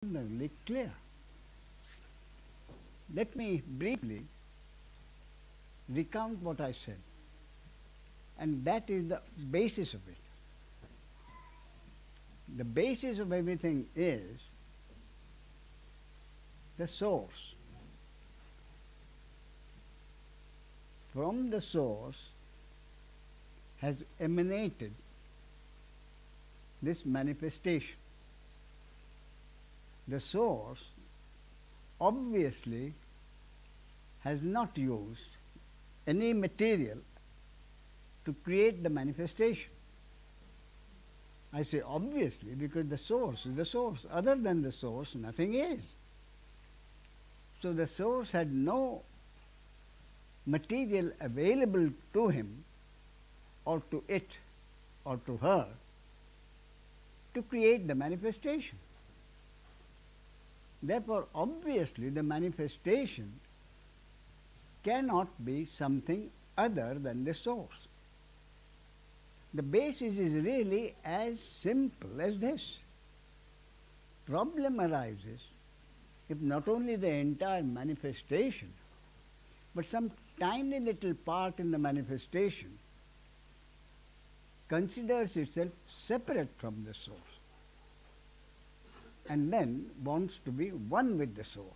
extraordinarily clear. Let me briefly recount what I said, and that is the basis of it. The basis of everything is the source. From the source has emanated this manifestation. The source obviously has not used any material to create the manifestation. I say obviously because the source is the source. Other than the source, nothing is. So the source had no material available to him or to it or to her to create the manifestation. Therefore, obviously the manifestation cannot be something other than the source. The basis is really as simple as this. Problem arises if not only the entire manifestation, but some tiny little part in the manifestation considers itself separate from the source and then wants to be one with the source.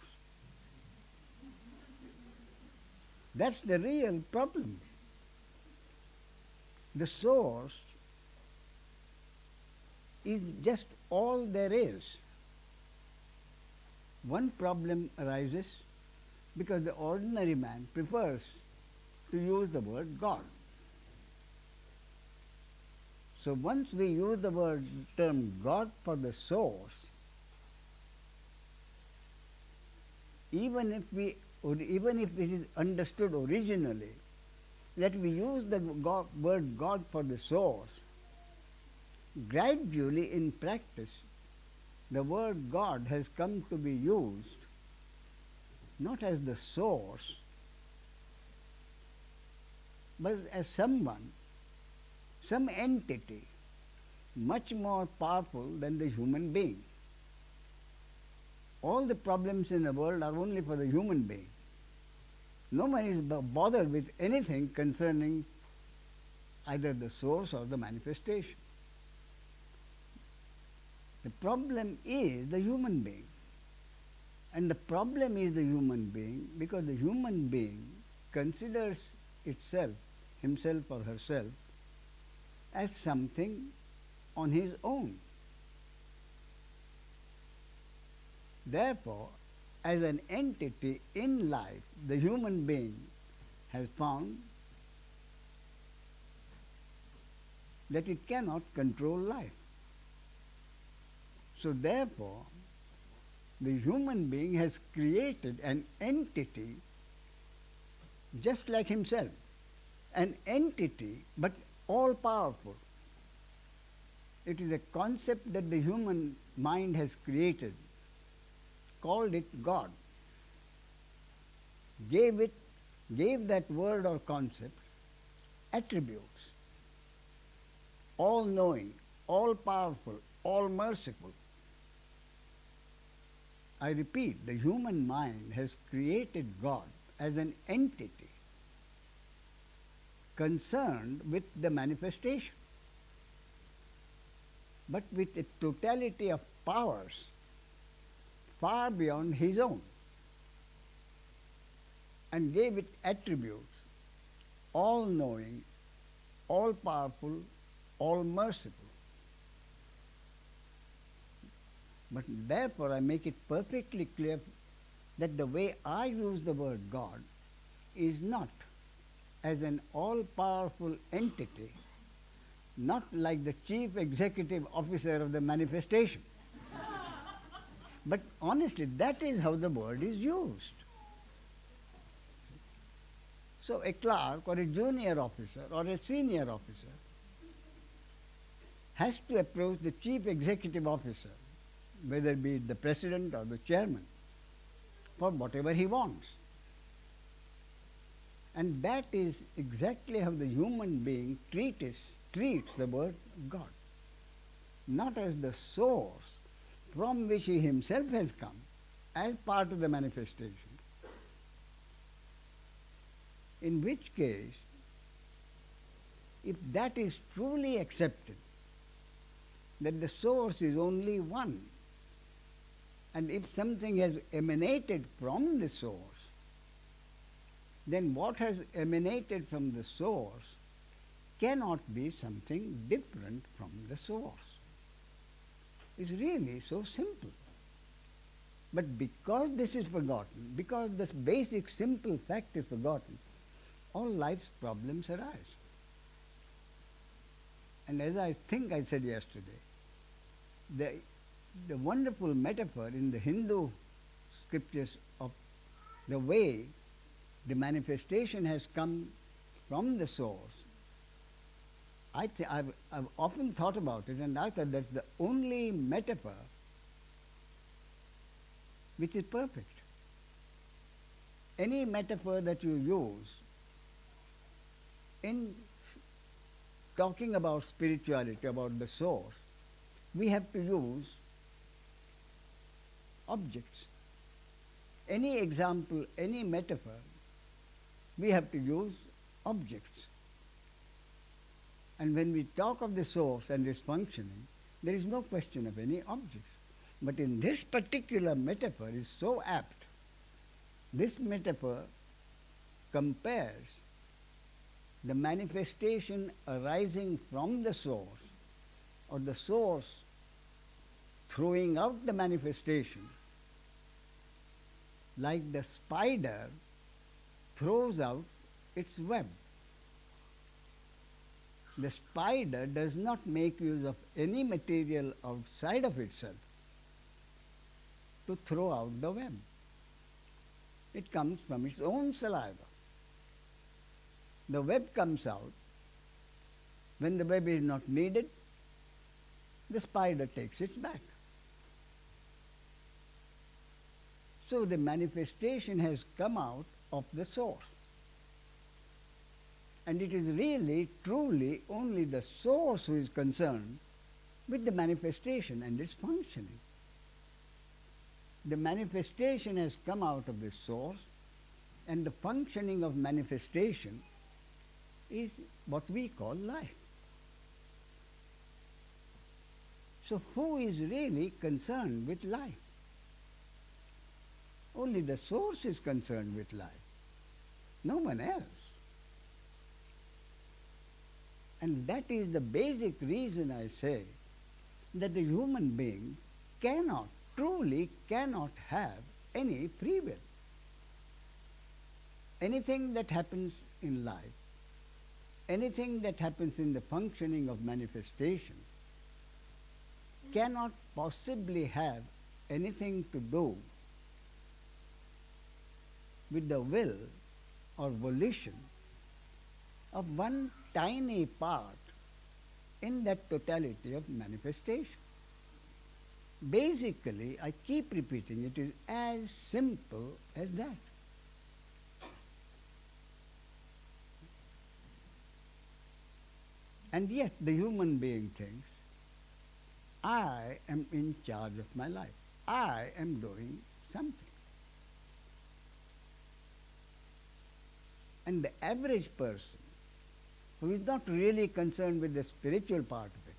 That's the real problem. The source is just all there is. One problem arises because the ordinary man prefers to use the word God. So once we use the term God for the source, even if it is understood originally that we use the word God for the source, gradually in practice the word God has come to be used not as the source, but as someone, some entity much more powerful than the human being. All the problems in the world are only for the human being. No one is bothered with anything concerning either the source or the manifestation. The problem is the human being. And the problem is the human being because the human being considers itself, himself or herself, as something on his own. Therefore, as an entity in life, the human being has found that it cannot control life. So therefore, the human being has created an entity just like himself, an entity but all powerful. It is a concept that the human mind has created, called it God, gave that word or concept attributes: all knowing, all powerful, all merciful. I repeat, the human mind has created God as an entity concerned with the manifestation, but with a totality of powers far beyond his own, and gave it attributes: all knowing, all powerful, all merciful. But therefore I make it perfectly clear that the way I use the word God is not as an all-powerful entity, not like the chief executive officer of the manifestation. But honestly, that is how the word is used. So a clerk or a junior officer or a senior officer has to approach the chief executive officer, whether it be the president or the chairman, for whatever he wants. And that is exactly how the human being treats the word God. Not as the source from which he himself has come as part of the manifestation. In which case, if that is truly accepted, that the source is only one, and if something has emanated from the source, then what has emanated from the source cannot be something different from the source. It's really so simple. But because this is forgotten, because this basic simple fact is forgotten, all life's problems arise. And as I think I said yesterday, the wonderful metaphor in the Hindu scriptures of the way the manifestation has come from the source, I've often thought about it, and I thought that's the only metaphor which is perfect. Any metaphor that you use in talking about spirituality, about the source, we have to use objects. Any example, any metaphor, we have to use objects. And when we talk of the source and its functioning, there is no question of any objects. But in this particular metaphor is so apt. This metaphor compares the manifestation arising from the source, or the source throwing out the manifestation, like the spider throws out its web. The spider does not make use of any material outside of itself to throw out the web. It comes from its own saliva. The web comes out. When the web is not needed, the spider takes it back. So the manifestation has come out of the source. And it is really, truly only the source who is concerned with the manifestation and its functioning. The manifestation has come out of the source, and the functioning of manifestation is what we call life. So who is really concerned with life? Only the source is concerned with life, no one else. And that is the basic reason I say that the human being cannot, truly cannot have any free will. Anything that happens in life, anything that happens in the functioning of manifestation cannot possibly have anything to do with the will or volition of one tiny part in that totality of manifestation. Basically, I keep repeating, it is as simple as that. And yet the human being thinks, I am in charge of my life. I am doing something. And the average person who is not really concerned with the spiritual part of it,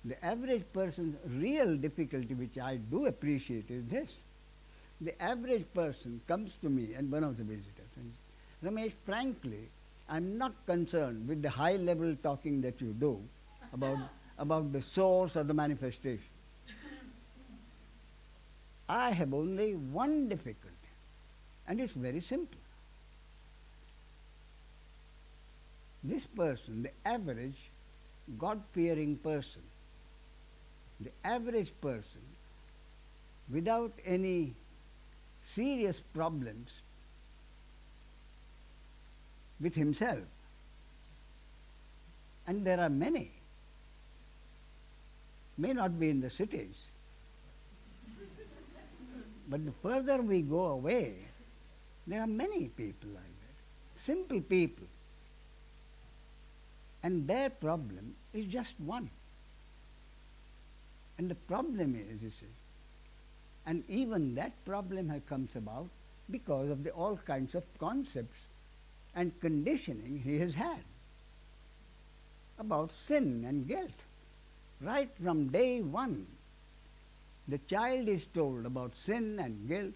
the average person's real difficulty, which I do appreciate, is this. The average person comes to me and one of the visitors and says, Ramesh, frankly, I'm not concerned with the high level talking that you do about the source or the manifestation. I have only one difficulty, and it's very simple. This person, the average God-fearing person, the average person without any serious problems with himself, and there are many, may not be in the cities, but the further we go away, there are many people like that, simple people. And their problem is just one. And the problem is, you see, and even that problem comes about because of all kinds of concepts and conditioning he has had about sin and guilt. Right from day one, the child is told about sin and guilt.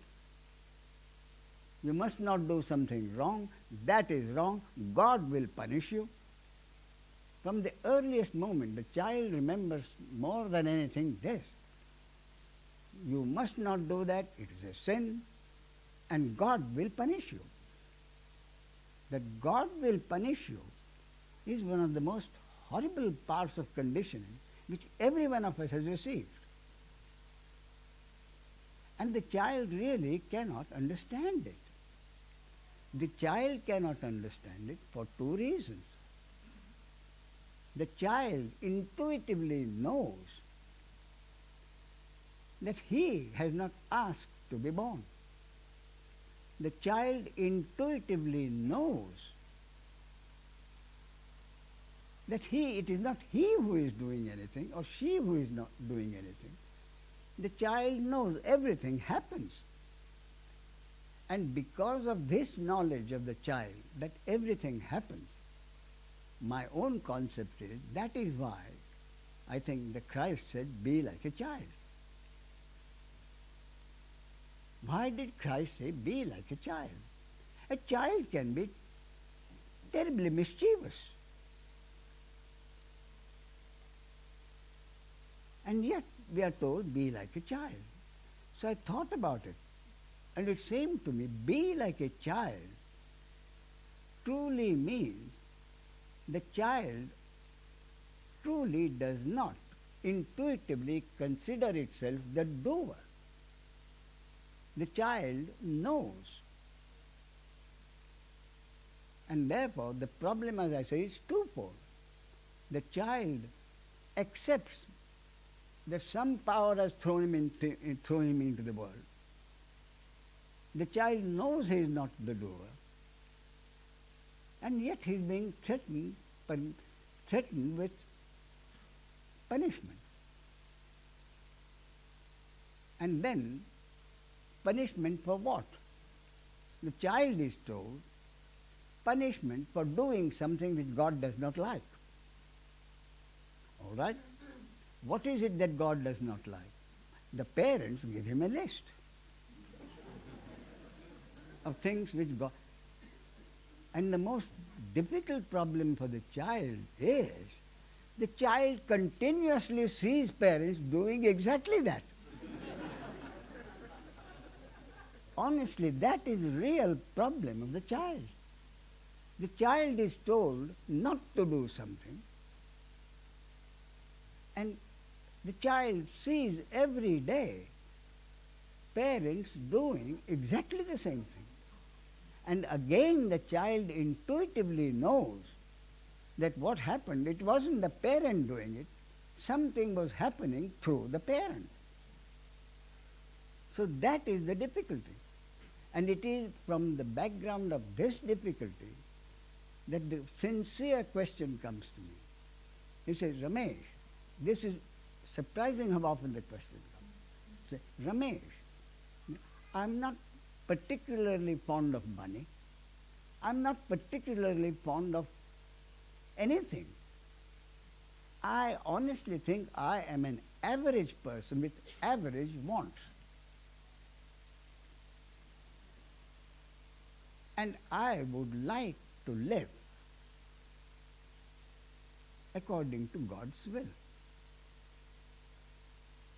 You must not do something wrong. That is wrong. God will punish you. From the earliest moment, the child remembers more than anything this. You must not do that. It is a sin, and God will punish you. That God will punish you is one of the most horrible parts of conditioning which every one of us has received. And the child really cannot understand it. The child cannot understand it for two reasons. The child intuitively knows that he has not asked to be born. The child intuitively knows that it is not he who is doing anything or she who is not doing anything. The child knows everything happens. And because of this knowledge of the child that everything happens, my own concept is, that is why I think the Christ said, be like a child. Why did Christ say, be like a child? A child can be terribly mischievous. And yet we are told, be like a child. So I thought about it. And it seemed to me, be like a child truly means the child truly does not intuitively consider itself the doer. The child knows. And therefore, the problem, as I say, is twofold. The child accepts that some power has thrown him into the world. The child knows he is not the doer, and yet he is being threatened with punishment. And then, punishment for what? The child is told, punishment for doing something which God does not like. All right? What is it that God does not like? The parents give him a list of things which God... And the most difficult problem for the child is the child continuously sees parents doing exactly that. Honestly, that is the real problem of the child. The child is told not to do something, and the child sees every day parents doing exactly the same thing. And again the child intuitively knows that what happened, it wasn't the parent doing it, something was happening through the parent. So that is the difficulty. And it is from the background of this difficulty that the sincere question comes to me. He says, Ramesh, this is surprising how often the question comes. He says, Ramesh, I'm not particularly fond of money. I'm not particularly fond of anything. I honestly think I am an average person with average wants. And I would like to live according to God's will.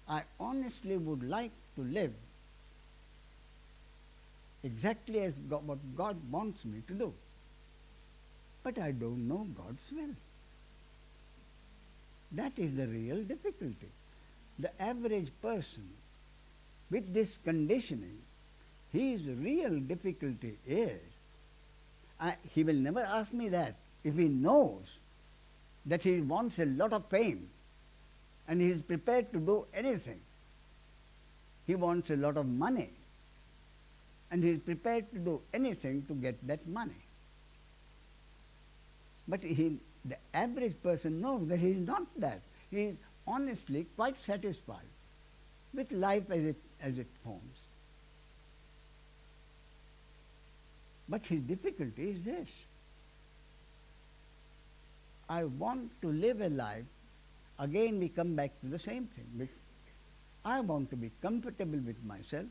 I honestly would like to live exactly as what God wants me to do. But I don't know God's will. That is the real difficulty. The average person with this conditioning, his real difficulty is, he will never ask me that if he knows that he wants a lot of fame and he is prepared to do anything. He wants a lot of money and he is prepared to do anything to get that money. But the average person knows that he is not that. He is honestly quite satisfied with life as it forms. But his difficulty is this. I want to live a life, again we come back to the same thing. I want to be comfortable with myself,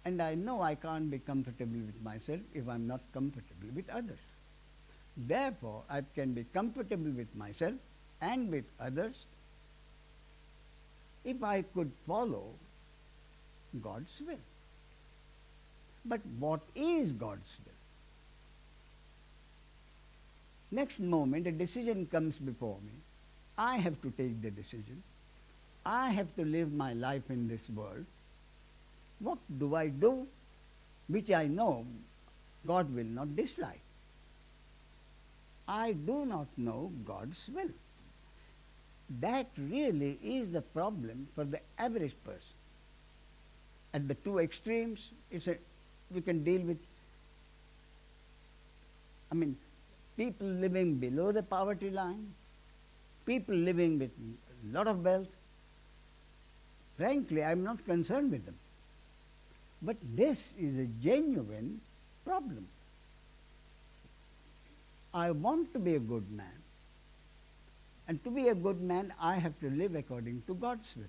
and I know I can't be comfortable with myself if I'm not comfortable with others. Therefore, I can be comfortable with myself and with others if I could follow God's will. But what is God's will? Next moment, a decision comes before me. I have to take the decision. I have to live my life in this world. What do I do which I know God will not dislike? I do not know God's will. That really is the problem for the average person. At the two extremes, we can deal with, people living below the poverty line, people living with a lot of wealth. Frankly, I am not concerned with them. But this is a genuine problem. I want to be a good man. And to be a good man, I have to live according to God's will.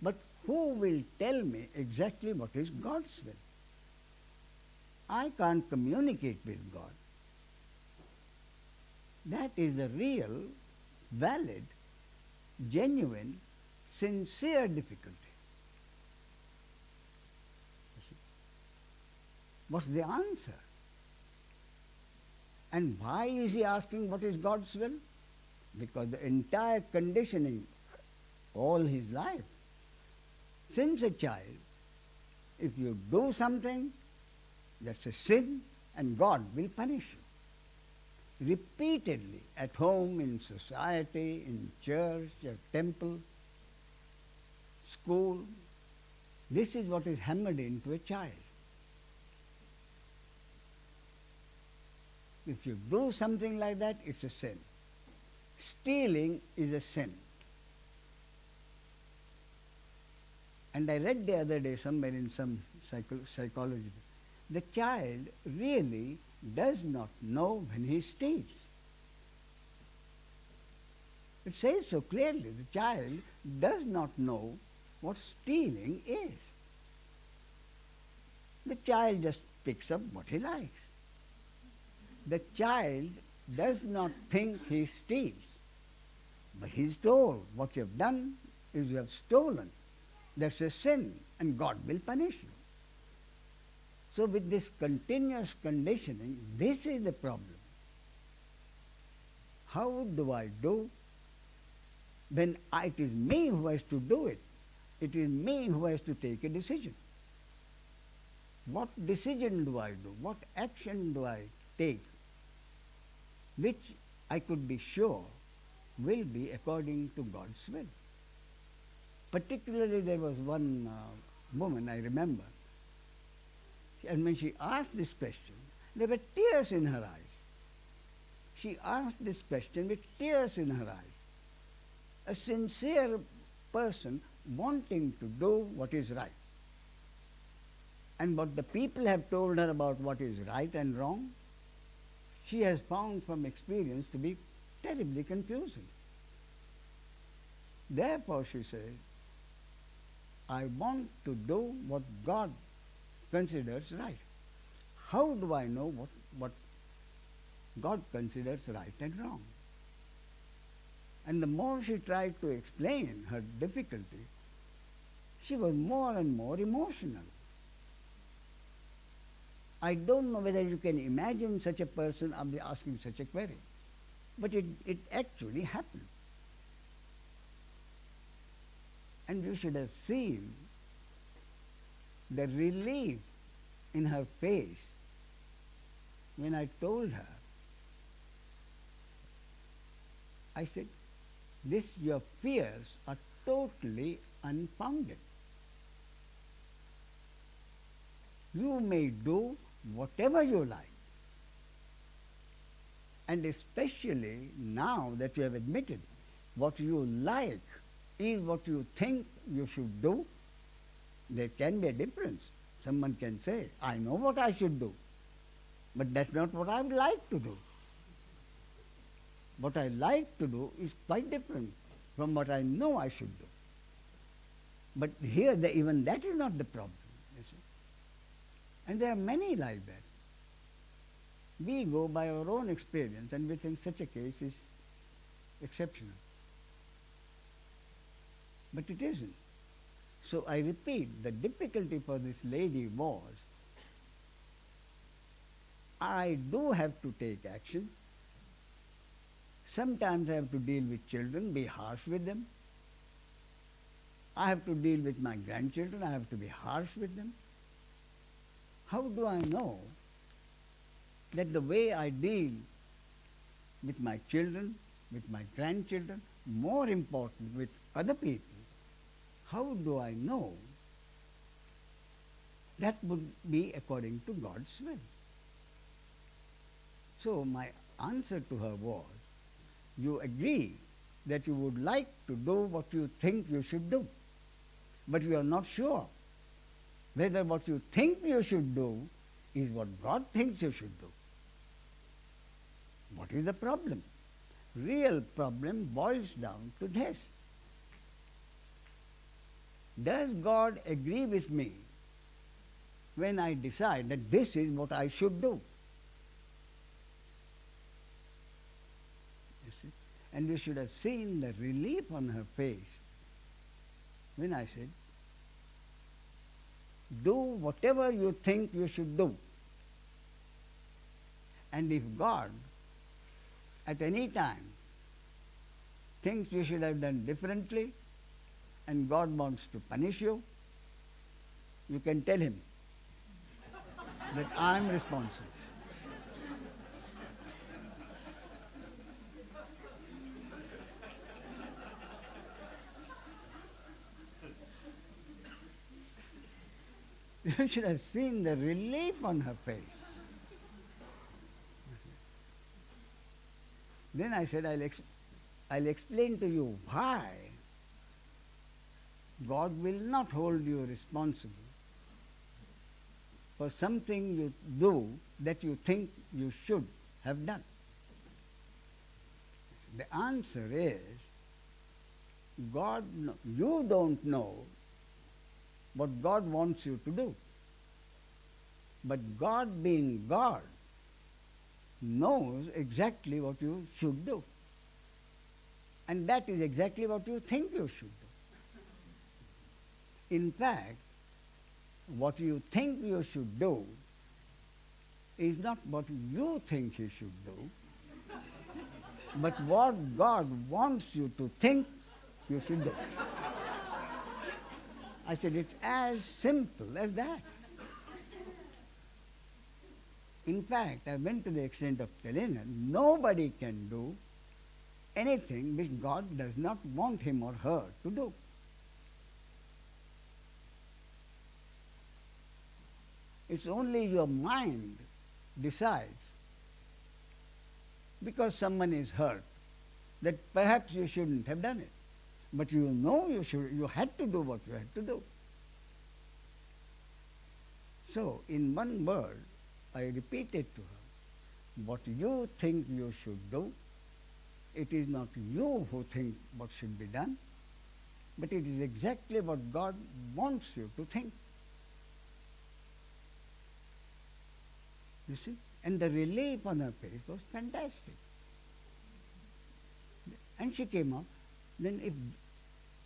But who will tell me exactly what is God's will? I can't communicate with God. That is a real, valid, genuine, sincere difficulty. What's the answer? And why is he asking what is God's will? Because the entire conditioning, all his life, since a child, if you do something, that's a sin, and God will punish you. Repeatedly, at home, in society, in church, or temple, school, this is what is hammered into a child. If you do something like that, it's a sin. Stealing is a sin. And I read the other day somewhere in some psychology, the child really does not know when he steals. It says so clearly, the child does not know what stealing is. The child just picks up what he likes. The child does not think he steals, but he's told what you have done is you have stolen. That's a sin, and God will punish you. So with this continuous conditioning, this is the problem. How do I do when it is me who has to do it? It is me who has to take a decision. What decision do I do? What action do I take which I could be sure will be according to God's will? Particularly there was one woman I remember, and when she asked this question, there were tears in her eyes. She asked this question with tears in her eyes. A sincere person wanting to do what is right. And what the people have told her about what is right and wrong, she has found from experience to be terribly confusing. Therefore, she says, I want to do what God considers right. How do I know what God considers right and wrong? And the more she tried to explain her difficulty, she was more and more emotional. I don't know whether you can imagine such a person asking such a query, but it actually happened. And you should have seen the relief in her face when I told her. I said, your fears are totally unfounded. You may do whatever you like. And especially now that you have admitted what you like is what you think you should do, there can be a difference. Someone can say, I know what I should do, but that's not what I would like to do. What I like to do is quite different from what I know I should do. But here, even that is not the problem, you see. And there are many like that. We go by our own experience and we think such a case is exceptional. But it isn't. So I repeat, the difficulty for this lady was, I do have to take action. Sometimes I have to deal with children, be harsh with them. I have to deal with my grandchildren, I have to be harsh with them. How do I know that the way I deal with my children, with my grandchildren, more important with other people, how do I know that would be according to God's will? So my answer to her was, you agree that you would like to do what you think you should do, but you are not sure whether what you think you should do is what God thinks you should do. What is the problem? Real problem boils down to this. Does God agree with me when I decide that this is what I should do? You see? And you should have seen the relief on her face when I said, do whatever you think you should do. And if God at any time thinks you should have done differently and God wants to punish you, you can tell him that I am responsible. You should have seen the relief on her face. Then I said, I'll explain to you why God will not hold you responsible for something you do that you think you should have done. The answer is, you don't know what God wants you to do. But God, being God, knows exactly what you should do. And that is exactly what you think you should do. In fact, what you think you should do is not what you think you should do, but what God wants you to think you should do. I said, it's as simple as that. In fact, I went to the extent of telling her, nobody can do anything which God does not want him or her to do. It's only your mind decides, because someone is hurt, that perhaps you shouldn't have done it. But you know you had to do what you had to do. So, in one word, I repeated to her, what you think you should do, it is not you who think what should be done, but it is exactly what God wants you to think. You see? And the relief on her face was fantastic. And she came up, then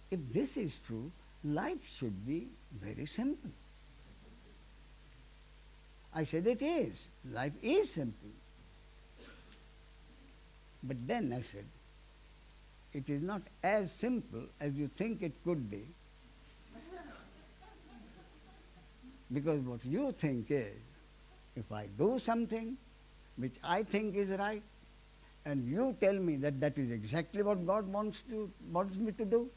if this is true, life should be very simple. I said it is. Life is simple. But then I said, it is not as simple as you think it could be. Because what you think is, if I do something which I think is right, and you tell me that that is exactly what God wants me to do,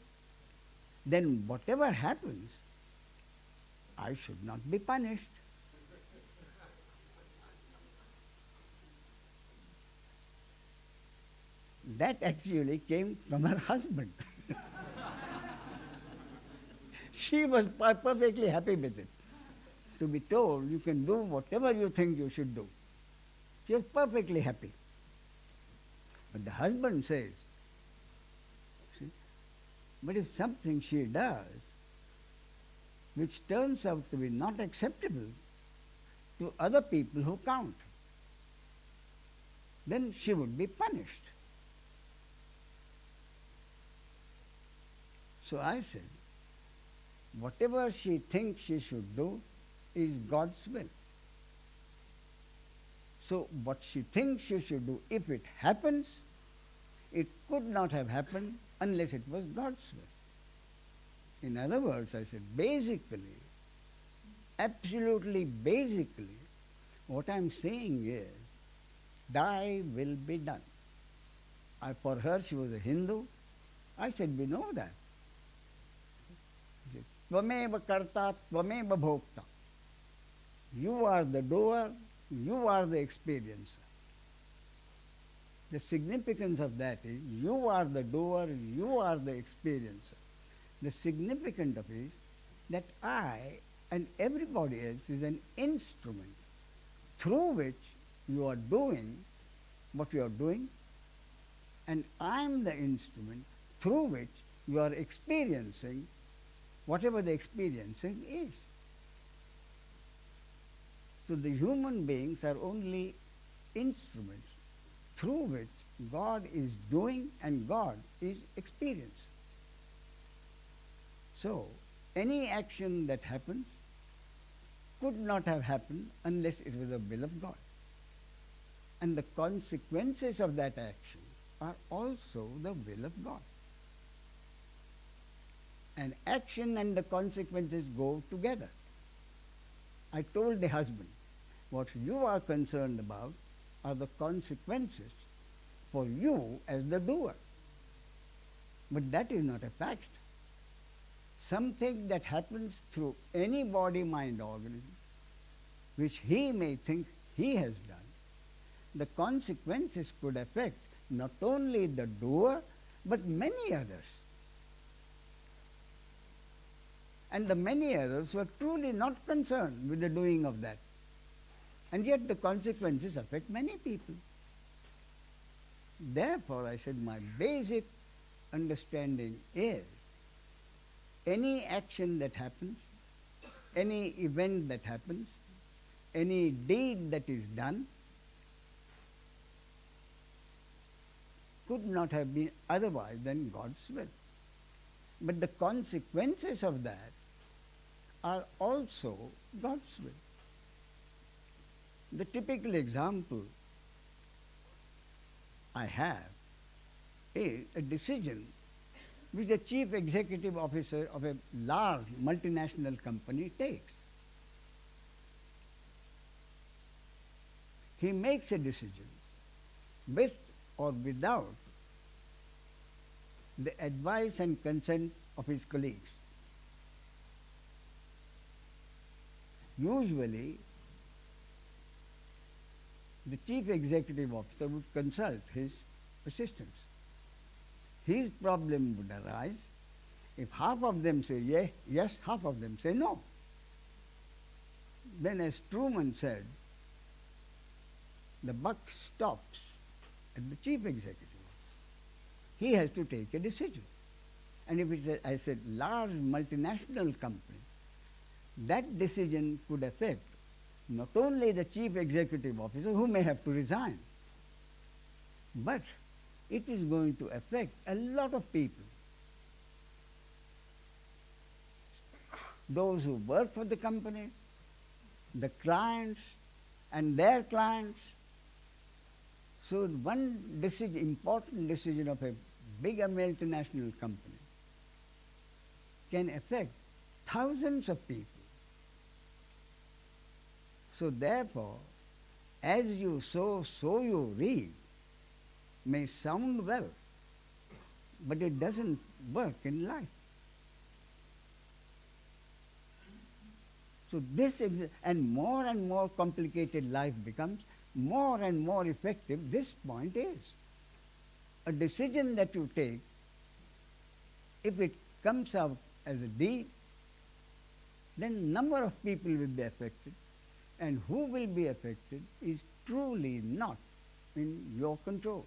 then whatever happens, I should not be punished. That actually came from her husband. She was perfectly happy with it. To be told you can do whatever you think you should do. She was perfectly happy. But the husband says, see, but if something she does which turns out to be not acceptable to other people who count, then she would be punished. So I said, whatever she thinks she should do is God's will. So what she thinks she should do, if it happens, it could not have happened unless it was God's will. In other words, I said, basically, absolutely basically, what I'm saying is, thy will be done. For her, she was a Hindu. I said, we know that. He said, Tvameva karta, tvameva bhokta. You are the doer, you are the experiencer. The significance of that is, you are the doer, you are the experiencer. The significance of it is that I and everybody else is an instrument through which you are doing what you are doing, and I am the instrument through which you are experiencing whatever the experiencing is. So the human beings are only instruments through which God is doing and God is experiencing. So any action that happens could not have happened unless it was the will of God. And the consequences of that action are also the will of God. And action and the consequences go together. I told the husband, what you are concerned about are the consequences for you as the doer. But that is not a fact. Something that happens through any body, mind, organism, which he may think he has done, the consequences could affect not only the doer, but many others. And the many others were truly not concerned with the doing of that. And yet the consequences affect many people. Therefore, I said, my basic understanding is, any action that happens, any event that happens, any deed that is done, could not have been otherwise than God's will. But the consequences of that are also God's will. The typical example I have is a decision which the chief executive officer of a large multinational company takes. He makes a decision with or without the advice and consent of his colleagues. Usually, the chief executive officer would consult his assistants. His problem would arise if half of them say yes, half of them say no. Then, as Truman said, the buck stops at the chief executive. He has to take a decision. And if it's I said, large multinational company, that decision could affect not only the chief executive officer who may have to resign, but it is going to affect a lot of people. Those who work for the company, the clients, and their clients. So one decision, important decision of a big multinational company can affect thousands of people. So therefore, as you sow, so you reap may sound well, but it doesn't work in life. So this and more complicated life becomes, more and more effective this point is. a decision that you take, if it comes out as a deed, then number of people will be affected, and who will be affected is truly not in your control.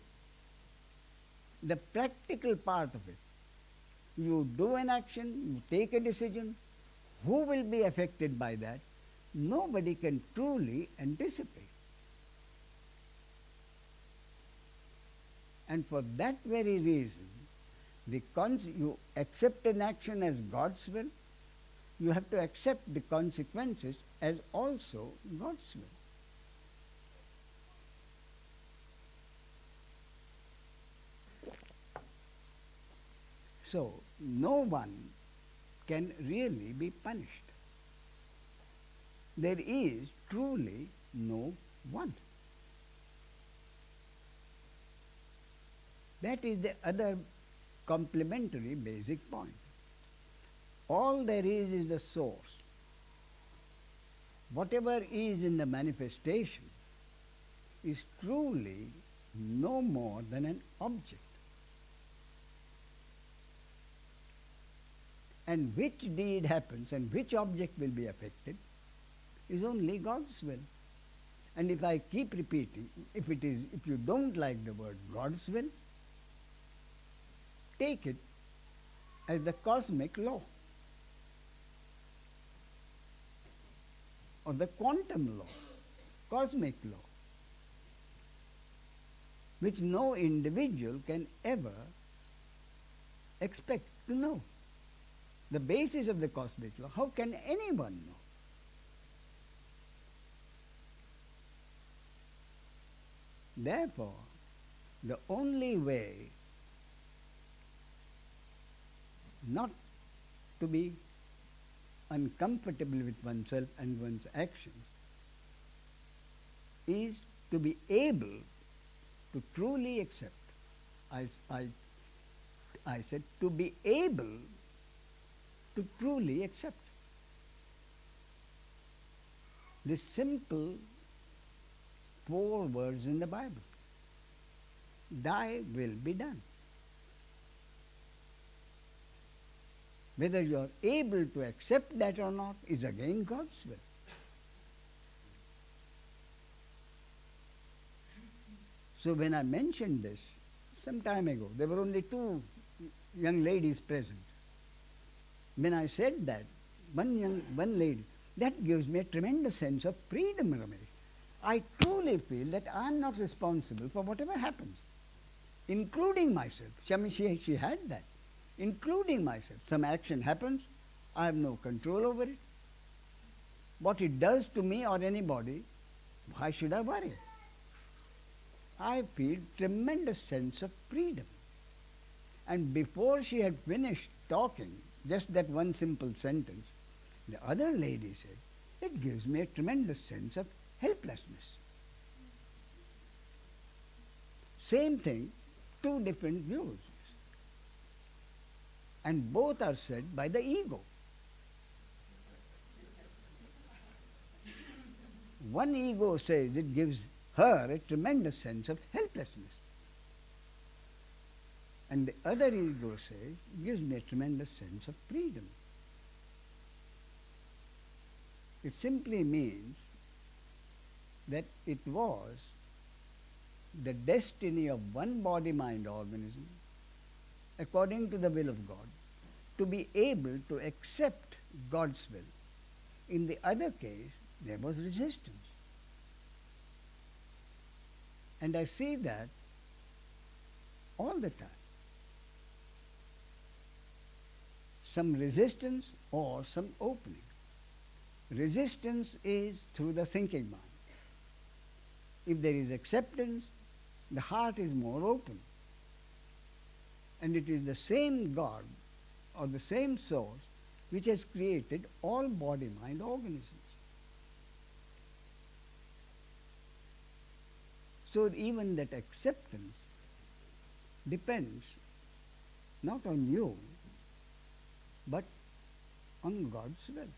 The practical part of it, you do an action, you take a decision, who will be affected by that, nobody can truly anticipate. And for that very reason, you accept an action as God's will, you have to accept the consequences as also God's will. So, no one can really be punished. There is truly no one. That is the other complementary basic point. All there is the source. Whatever is in the manifestation is truly no more than an object. And which deed happens and which object will be affected is only God's will. And if I keep repeating, if you don't like the word God's will, take it as the cosmic law or the quantum law, cosmic law, which no individual can ever expect to know. The basis of the cosmic law, how can anyone know? Therefore, the only way not to be uncomfortable with oneself and one's actions is to be able to truly accept. I said to be able to truly accept. This simple 4 words in the Bible. Thy will be done. Whether you are able to accept that or not is again God's will. So when I mentioned this some time ago, there were only 2 young ladies present. When I said that, one lady, that gives me a tremendous sense of freedom, Ramesh. I truly feel that I am not responsible for whatever happens, including myself. She had that, including myself. Some action happens, I have no control over it. What it does to me or anybody, why should I worry? I feel tremendous sense of freedom. And before she had finished talking, just that one simple sentence, the other lady said, it gives me a tremendous sense of helplessness. Same thing, 2 different views. And both are said by the ego. One ego says it gives her a tremendous sense of helplessness. And the other ego says, it gives me a tremendous sense of freedom. It simply means that it was the destiny of one body-mind organism, according to the will of God, to be able to accept God's will. In the other case, there was resistance. And I see that all the time. Some resistance or some opening. Resistance is through the thinking mind. If there is acceptance, the heart is more open. And it is the same God or the same source which has created all body-mind organisms. So even that acceptance depends not on you, but on God's will.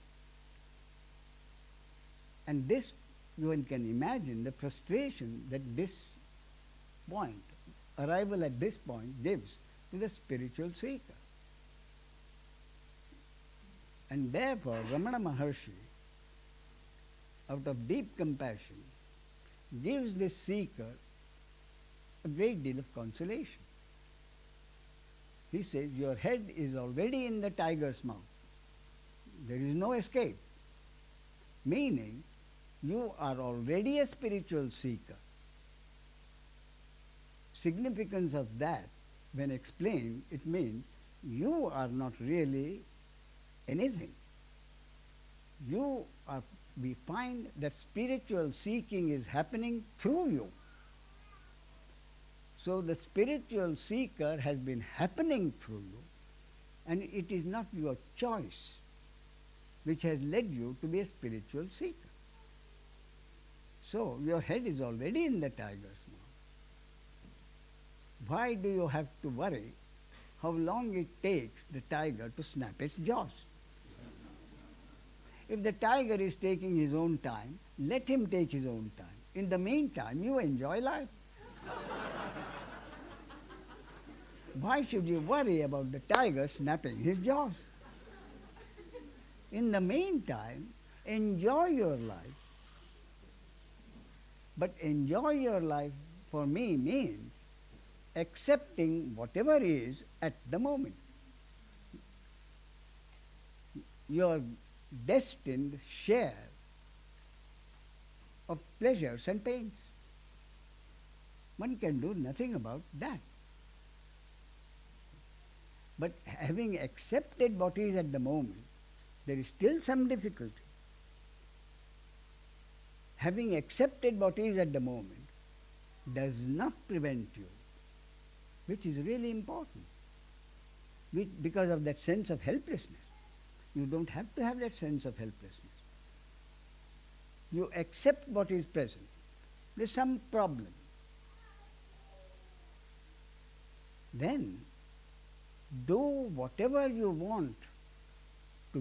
And this, one can imagine the frustration that this point arrival at this point gives to the spiritual seeker. And therefore, Ramana Maharshi, out of deep compassion, gives this seeker a great deal of consolation. He says, your head is already in the tiger's mouth. There is no escape. Meaning, you are already a spiritual seeker. Significance of that, when explained, it means you are not really anything. We find that spiritual seeking is happening through you. So the spiritual seeker has been happening through you, and it is not your choice which has led you to be a spiritual seeker. So your head is already in the tiger's mouth. Why do you have to worry how long it takes the tiger to snap its jaws? If the tiger is taking his own time, let him take his own time. In the meantime, you enjoy life. Why should you worry about the tiger snapping his jaws? In the meantime, enjoy your life. But enjoy your life for me means accepting whatever is at the moment. Your destined share of pleasures and pains. One can do nothing about that. But having accepted what is at the moment, there is still some difficulty. Having accepted what is at the moment does not prevent you, which is really important, because of that sense of helplessness. You don't have to have that sense of helplessness. You accept what is present. There's some problem. Then do whatever you want to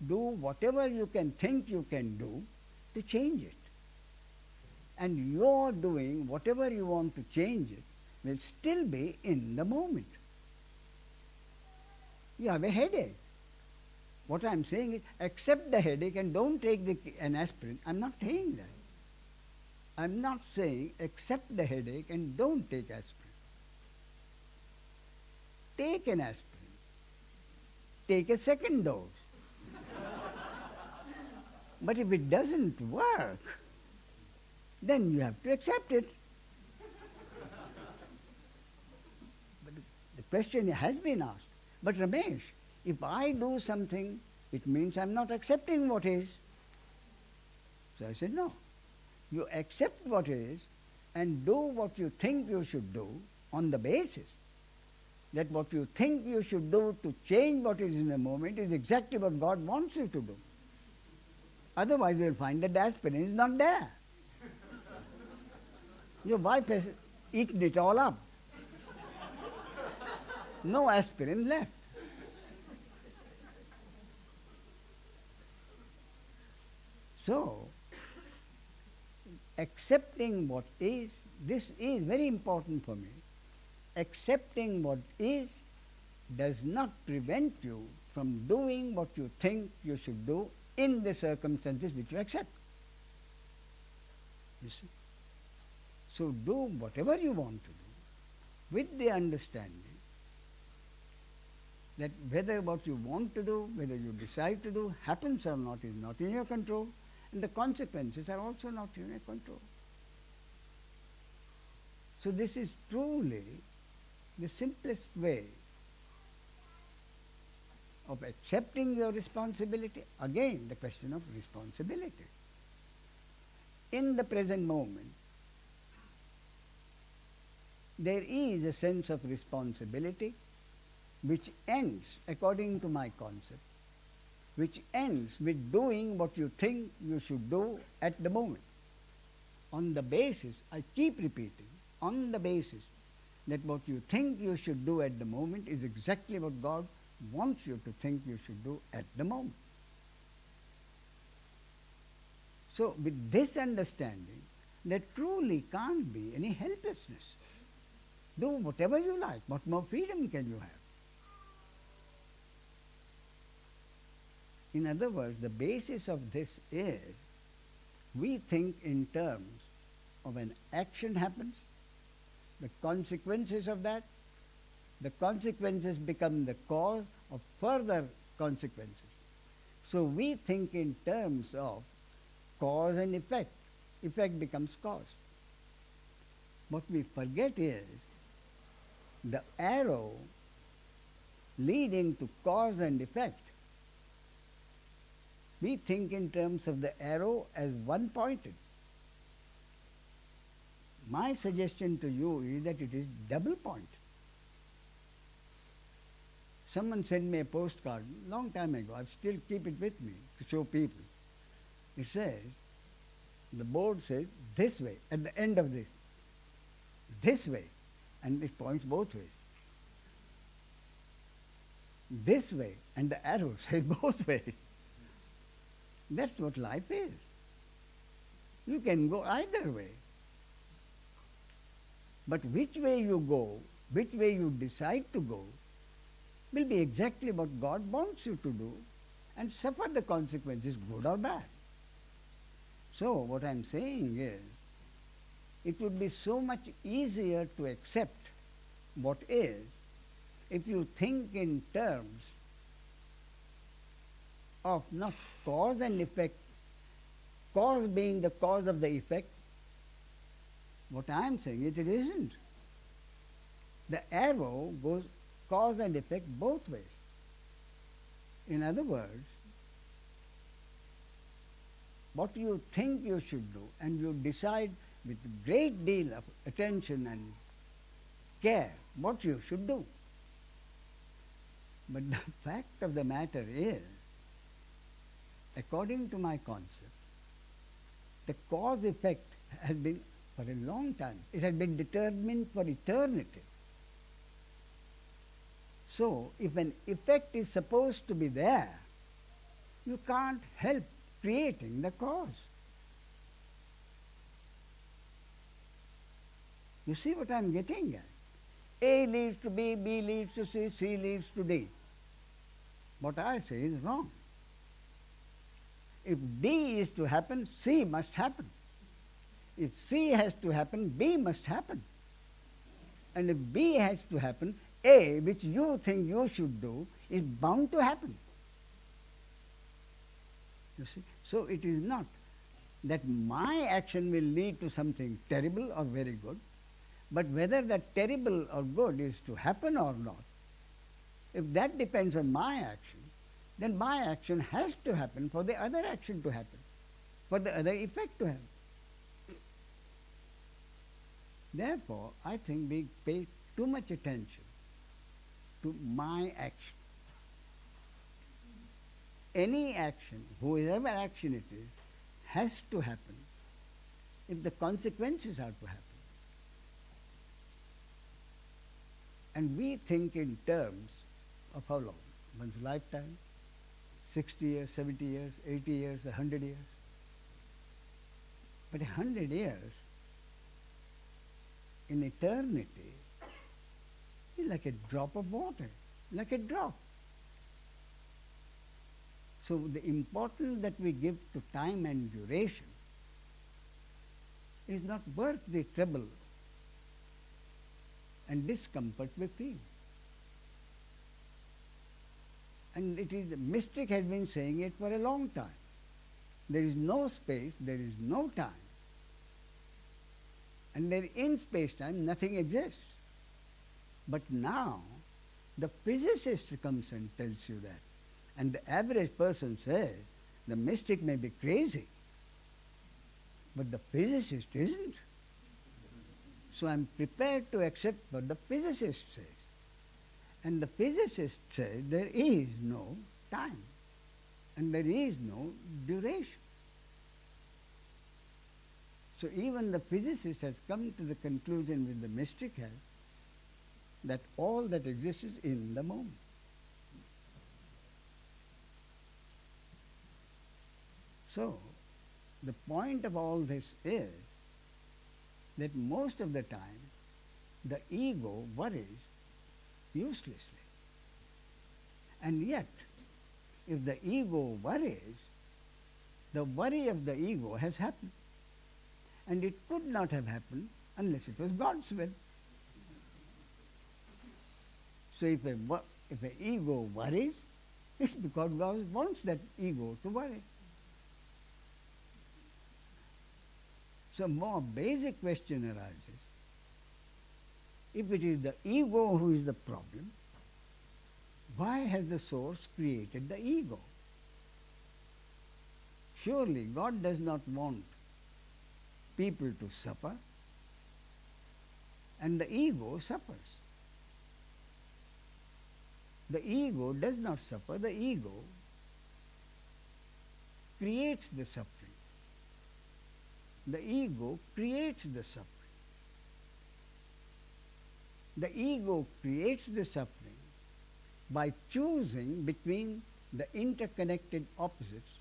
do whatever you can think you can do to change it. And your doing whatever you want to change it will still be in the moment. You have a headache. What I am saying is, accept the headache and don't take an aspirin. I am not saying that. I am not saying accept the headache and don't take aspirin. Take an aspirin. Take a second dose. But if it doesn't work, then you have to accept it. But the question has been asked, but Ramesh, if I do something, it means I'm not accepting what is. So I said, no. You accept what is and do what you think you should do on the basis that what you think you should do to change what is in the moment is exactly what God wants you to do. Otherwise you will find that the aspirin is not there. Your wife has eaten it all up. No aspirin left. So, accepting what is, this is very important for me. Accepting what is does not prevent you from doing what you think you should do in the circumstances which you accept. You see? So do whatever you want to do with the understanding that whether what you want to do, whether you decide to do, happens or not is not in your control, and the consequences are also not in your control. So this is truly the simplest way of accepting your responsibility. Again, the question of responsibility. In the present moment, there is a sense of responsibility which ends, according to my concept, which ends with doing what you think you should do at the moment. On the basis, I keep repeating, on the basis that what you think you should do at the moment is exactly what God wants you to think you should do at the moment. So with this understanding, there truly can't be any helplessness. Do whatever you like. What more freedom can you have? In other words, the basis of this is we think in terms of an action happens, the consequences of that, the consequences become the cause of further consequences. So we think in terms of cause and effect. Effect becomes cause. What we forget is the arrow leading to cause and effect. We think in terms of the arrow as one-pointed. My suggestion to you is that it is double-pointed. Someone sent me a postcard long time ago. I still keep it with me to show people. It says, the board says, this way, at the end of this way, and it points both ways. This way, and the arrow says both ways. That's what life is. You can go either way. But which way you go, which way you decide to go, will be exactly what God wants you to do and suffer the consequences, good or bad. So what I am saying is, it would be so much easier to accept what is if you think in terms of not cause and effect, cause being the cause of the effect. What I am saying is it isn't. The arrow goes cause and effect both ways. In other words, what you think you should do and you decide with great deal of attention and care what you should do. But the fact of the matter is, according to my concept, the cause-effect has been for a long time. It has been determined for eternity. So, if an effect is supposed to be there, you can't help creating the cause. You see what I am getting at? A leads to B, B leads to C, C leads to D. What I say is wrong. If D is to happen, C must happen. If C has to happen, B must happen. And if B has to happen, A, which you think you should do, is bound to happen. You see? So it is not that my action will lead to something terrible or very good, but whether that terrible or good is to happen or not, if that depends on my action, then my action has to happen for the other action to happen, for the other effect to happen. Therefore, I think we pay too much attention to my action. Any action, whoever action it is, has to happen if the consequences are to happen. And we think in terms of how long? One's lifetime, 60 years, 70 years, 80 years, 100 years. But 100 years in eternity is like a drop of water, like a drop. So the importance that we give to time and duration is not worth the trouble and discomfort we feel. And it is, the mystic has been saying it for a long time. There is no space, there is no time. And there in space-time nothing exists. But now the physicist comes and tells you that. And the average person says, the mystic may be crazy, but the physicist isn't. So I'm prepared to accept what the physicist says. And the physicist says there is no time and there is no duration. So even the physicist has come to the conclusion with the mystic has that all that exists is in the moment. So the point of all this is that most of the time the ego worries uselessly. And yet, if the ego worries, the worry of the ego has happened. And it could not have happened unless it was God's will. So if an ego worries, it's because God wants that ego to worry. So more basic question arises. If it is the ego who is the problem, why has the source created the ego? Surely God does not want people to suffer, and the ego suffers. The ego does not suffer, the ego creates the suffering. The ego creates the suffering. The ego creates the suffering by choosing between the interconnected opposites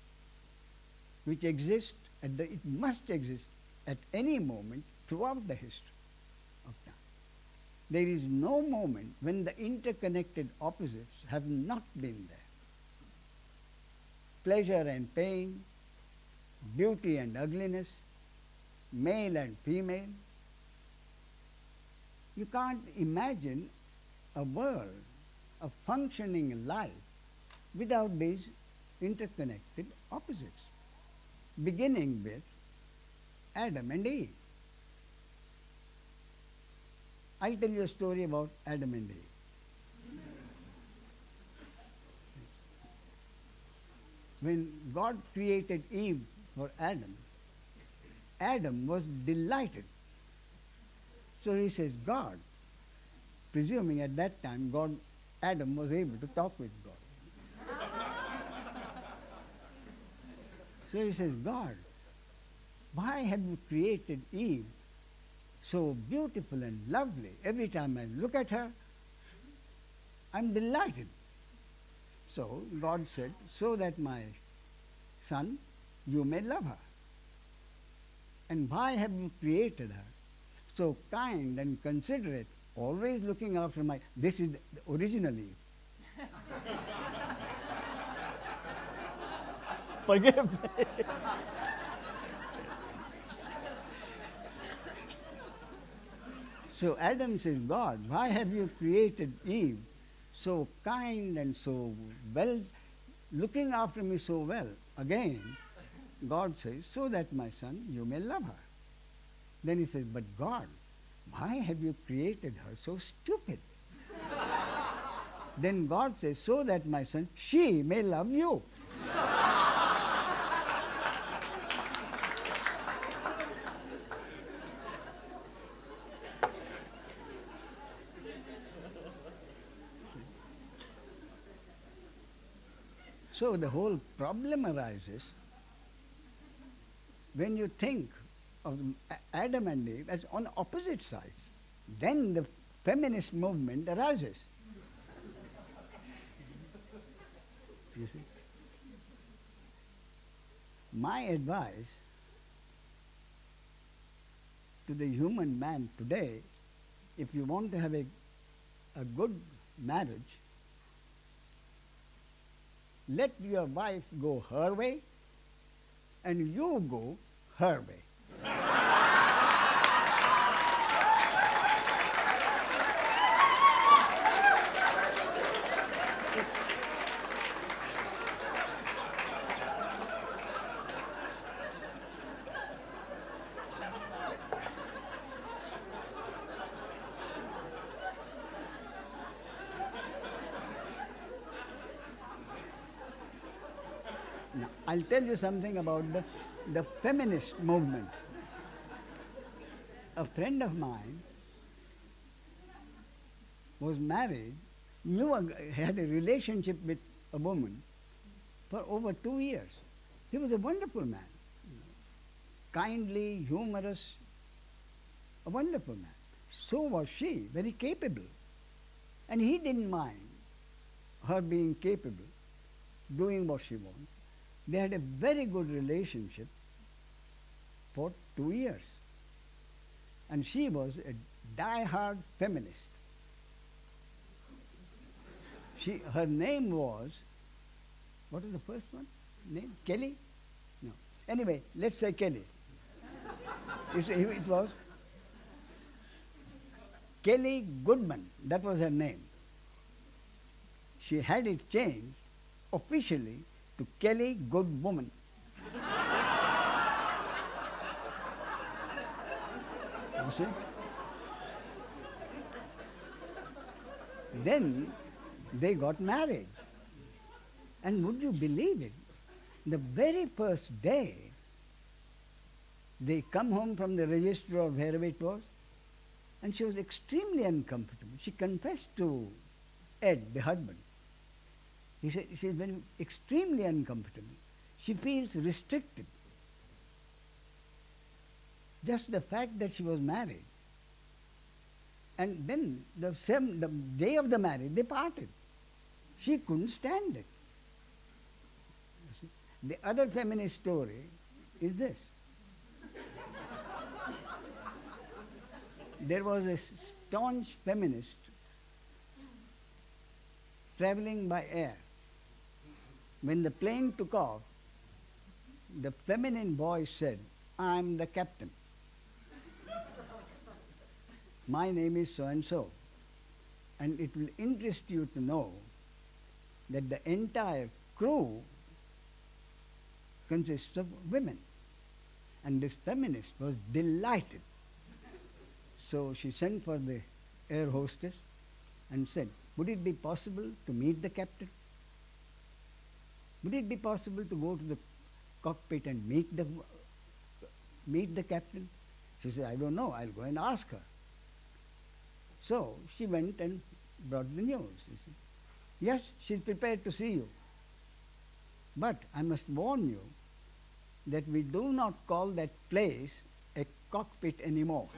which exist it must exist at any moment throughout the history of time. There is no moment when the interconnected opposites have not been there. Pleasure and pain, beauty and ugliness, male and female. You can't imagine a world, a functioning life without these interconnected opposites, beginning with Adam and Eve. I'll tell you a story about Adam and Eve. When God created Eve for Adam, Adam was delighted. So he says, God, presuming at that time Adam was able to talk with God. So he says, God, why have you created Eve so beautiful and lovely? Every time I look at her, I'm delighted. So God said, so that my son, you may love her. And why have you created her so kind and considerate, always looking after this is the original Eve. Forgive me. So Adam says, God, why have you created Eve so kind and so well, looking after me so well? Again, God says, so that my son, you may love her. Then he says, but God, why have you created her so stupid? Then God says, so that my son, she may love you. So the whole problem arises when you think of Adam and Eve as on opposite sides. Then the feminist movement arises. You see? My advice to the human man today, if you want to have a good marriage, let your wife go her way and you go her way. Now, I'll tell you something about the feminist movement. A friend of mine was married, had a relationship with a woman for over 2 years. He was a wonderful man, kindly, humorous, a wonderful man. So was she, very capable. And he didn't mind her being capable, doing what she wanted. They had a very good relationship for 2 years. And she was die-hard feminist. Her name was, what was the first one? Name? Kelly? No. Anyway, let's say Kelly. It was Kelly Goodman, that was her name. She had it changed officially to Kelly Good Woman. You see? Then they got married. And would you believe it? The very first day, they come home from the register or wherever it was, and she was extremely uncomfortable. She confessed to Ed, the husband. He said she's been extremely uncomfortable. She feels restricted. Just the fact that she was married. And then the day of the marriage, they parted. She couldn't stand it. The other feminist story is this. There was a staunch feminist traveling by air. When the plane took off, the feminine voice said, "I'm the captain. My name is so-and-so." And it will interest you to know that the entire crew consists of women. And this feminist was delighted. So she sent for the air hostess and said, "Would it be possible to meet the captain? Would it be possible to go to the cockpit and meet the captain?" She said, "I don't know, I'll go and ask her." So she went and brought the news. You see. "Yes, she's prepared to see you. But I must warn you that we do not call that place a cockpit anymore."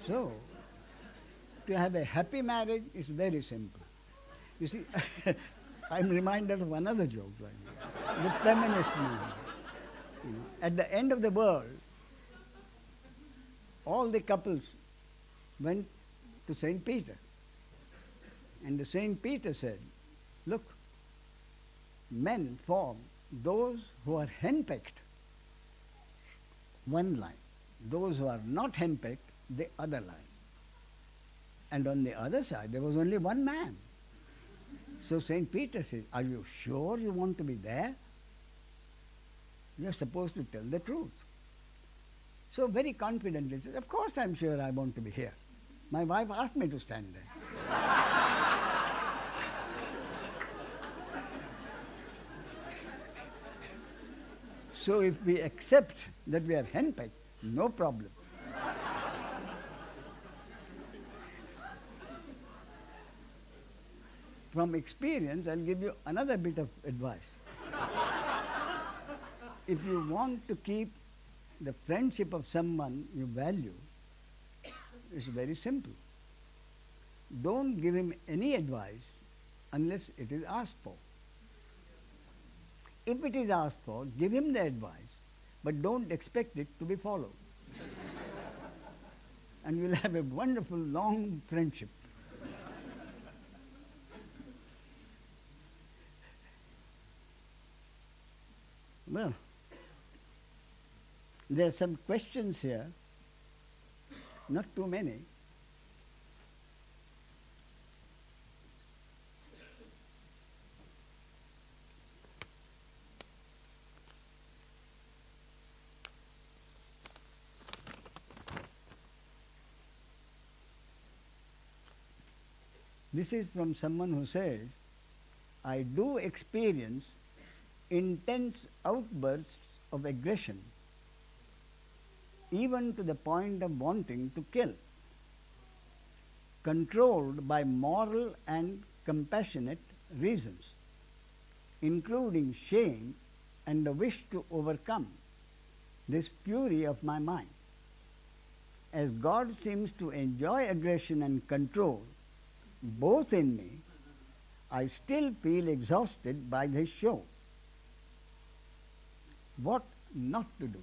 So, to have a happy marriage is very simple. You see, I'm reminded of another joke like that. The feminist movement. You know, at the end of the world, all the couples went to St. Peter. And the St. Peter said, "Look, men form those who are henpecked, one line. Those who are not henpecked, the other line. And on the other side, there was only one man. So St. Peter says, "Are you sure you want to be there? You're supposed to tell the truth." So very confidently says, "Of course I'm sure I want to be here. My wife asked me to stand there." So if we accept that we are henpecked, no problem. From experience, I'll give you another bit of advice. If you want to keep the friendship of someone you value, it's very simple. Don't give him any advice unless it is asked for. If it is asked for, give him the advice, but don't expect it to be followed. And you'll have a wonderful, long friendship. Well, there are some questions here, not too many. This is from someone who says, "I do experience intense outbursts of aggression, even to the point of wanting to kill, controlled by moral and compassionate reasons, including shame and the wish to overcome this fury of my mind. As God seems to enjoy aggression and control both in me, I still feel exhausted by this show. What not to do?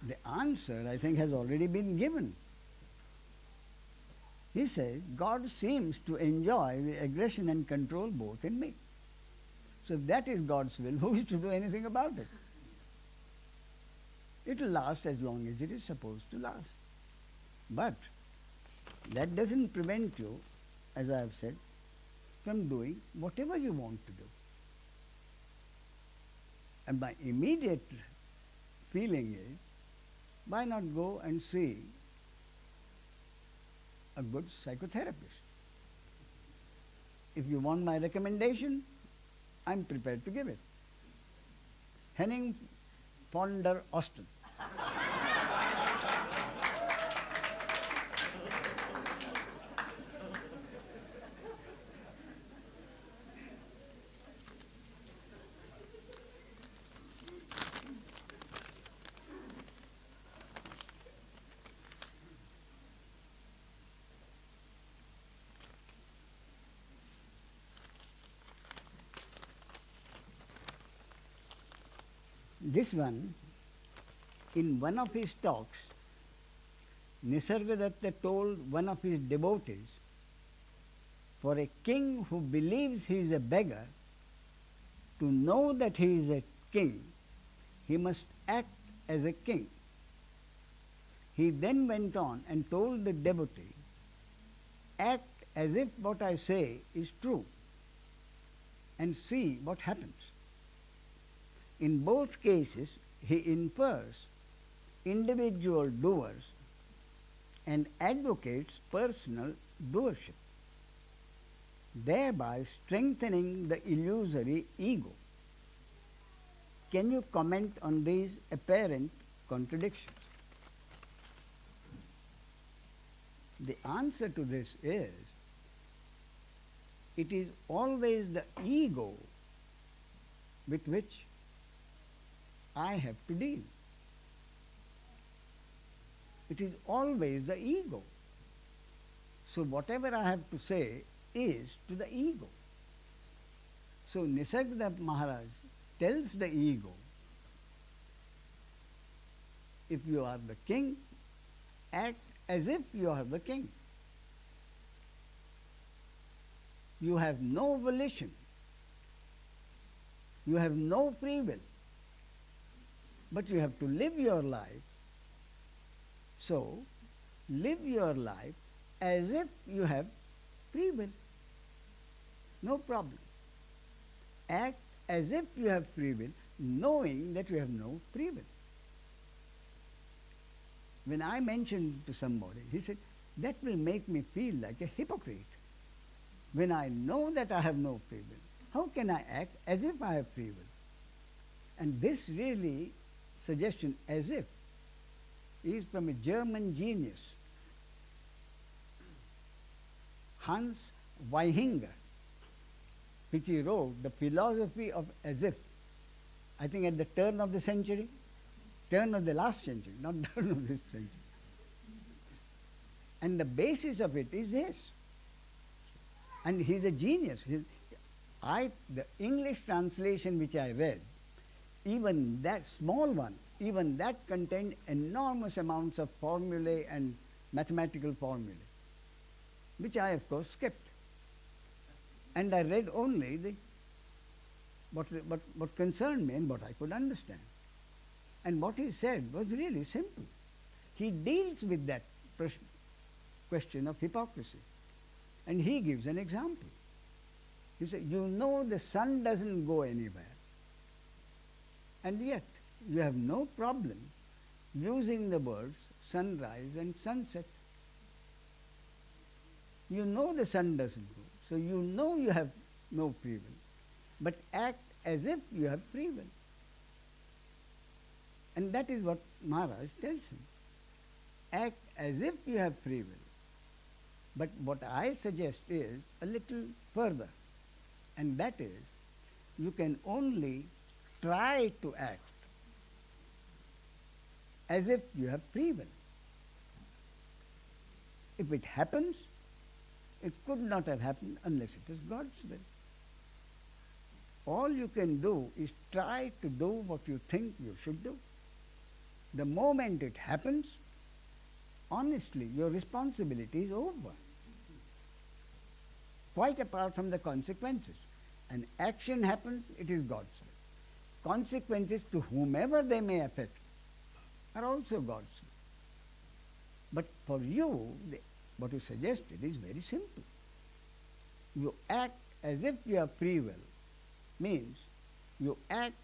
The answer, I think, has already been given. He says, God seems to enjoy the aggression and control both in me. So if that is God's will, who is to do anything about it? It will last as long as it is supposed to last. But that doesn't prevent you, as I have said, from doing whatever you want to do. And my immediate feeling is, why not go and see a good psychotherapist? If you want my recommendation, I'm prepared to give it. Henning Ponder Austin. This one, in one of his talks, Nisargadatta told one of his devotees, for a king who believes he is a beggar, to know that he is a king, he must act as a king. He then went on and told the devotee, act as if what I say is true and see what happens. In both cases, he infers individual doers and advocates personal doership, thereby strengthening the illusory ego. Can you comment on these apparent contradictions? The answer to this is, it is always the ego with which I have to deal. It is always the ego. So whatever I have to say is to the ego. So Nisargadatta Maharaj tells the ego, if you are the king, act as if you are the king. You have no volition. You have no free will. But you have to live your life. So, live your life as if you have free will. No problem. Act as if you have free will, knowing that you have no free will. When I mentioned to somebody, he said, that will make me feel like a hypocrite. When I know that I have no free will, how can I act as if I have free will? And this really suggestion, as if, is from a German genius, Hans Weihinger, which he wrote, The Philosophy of As If, I think at the turn of the century, turn of the last century, not turn of this century. And the basis of it is this. And he's a genius. The English translation which I read, even that small one, even that contained enormous amounts of formulae and mathematical formulae, which I of course skipped. And I read only what concerned me and what I could understand. And what he said was really simple. He deals with that question of hypocrisy. And he gives an example. He said, you know the sun doesn't go anywhere. And yet, you have no problem using the words sunrise and sunset. You know the sun doesn't go, so you know you have no free will, but act as if you have free will. And that is what Maharaj tells him. Act as if you have free will. But what I suggest is a little further, and that is, you can only try to act as if you have free will. If it happens, it could not have happened unless it is God's will. All you can do is try to do what you think you should do. The moment it happens, honestly, your responsibility is over. Quite apart from the consequences. An action happens, it is God's will. Consequences, to whomever they may affect, are also God's will. But for you, what you suggested is very simple. You act as if you have free will, means you act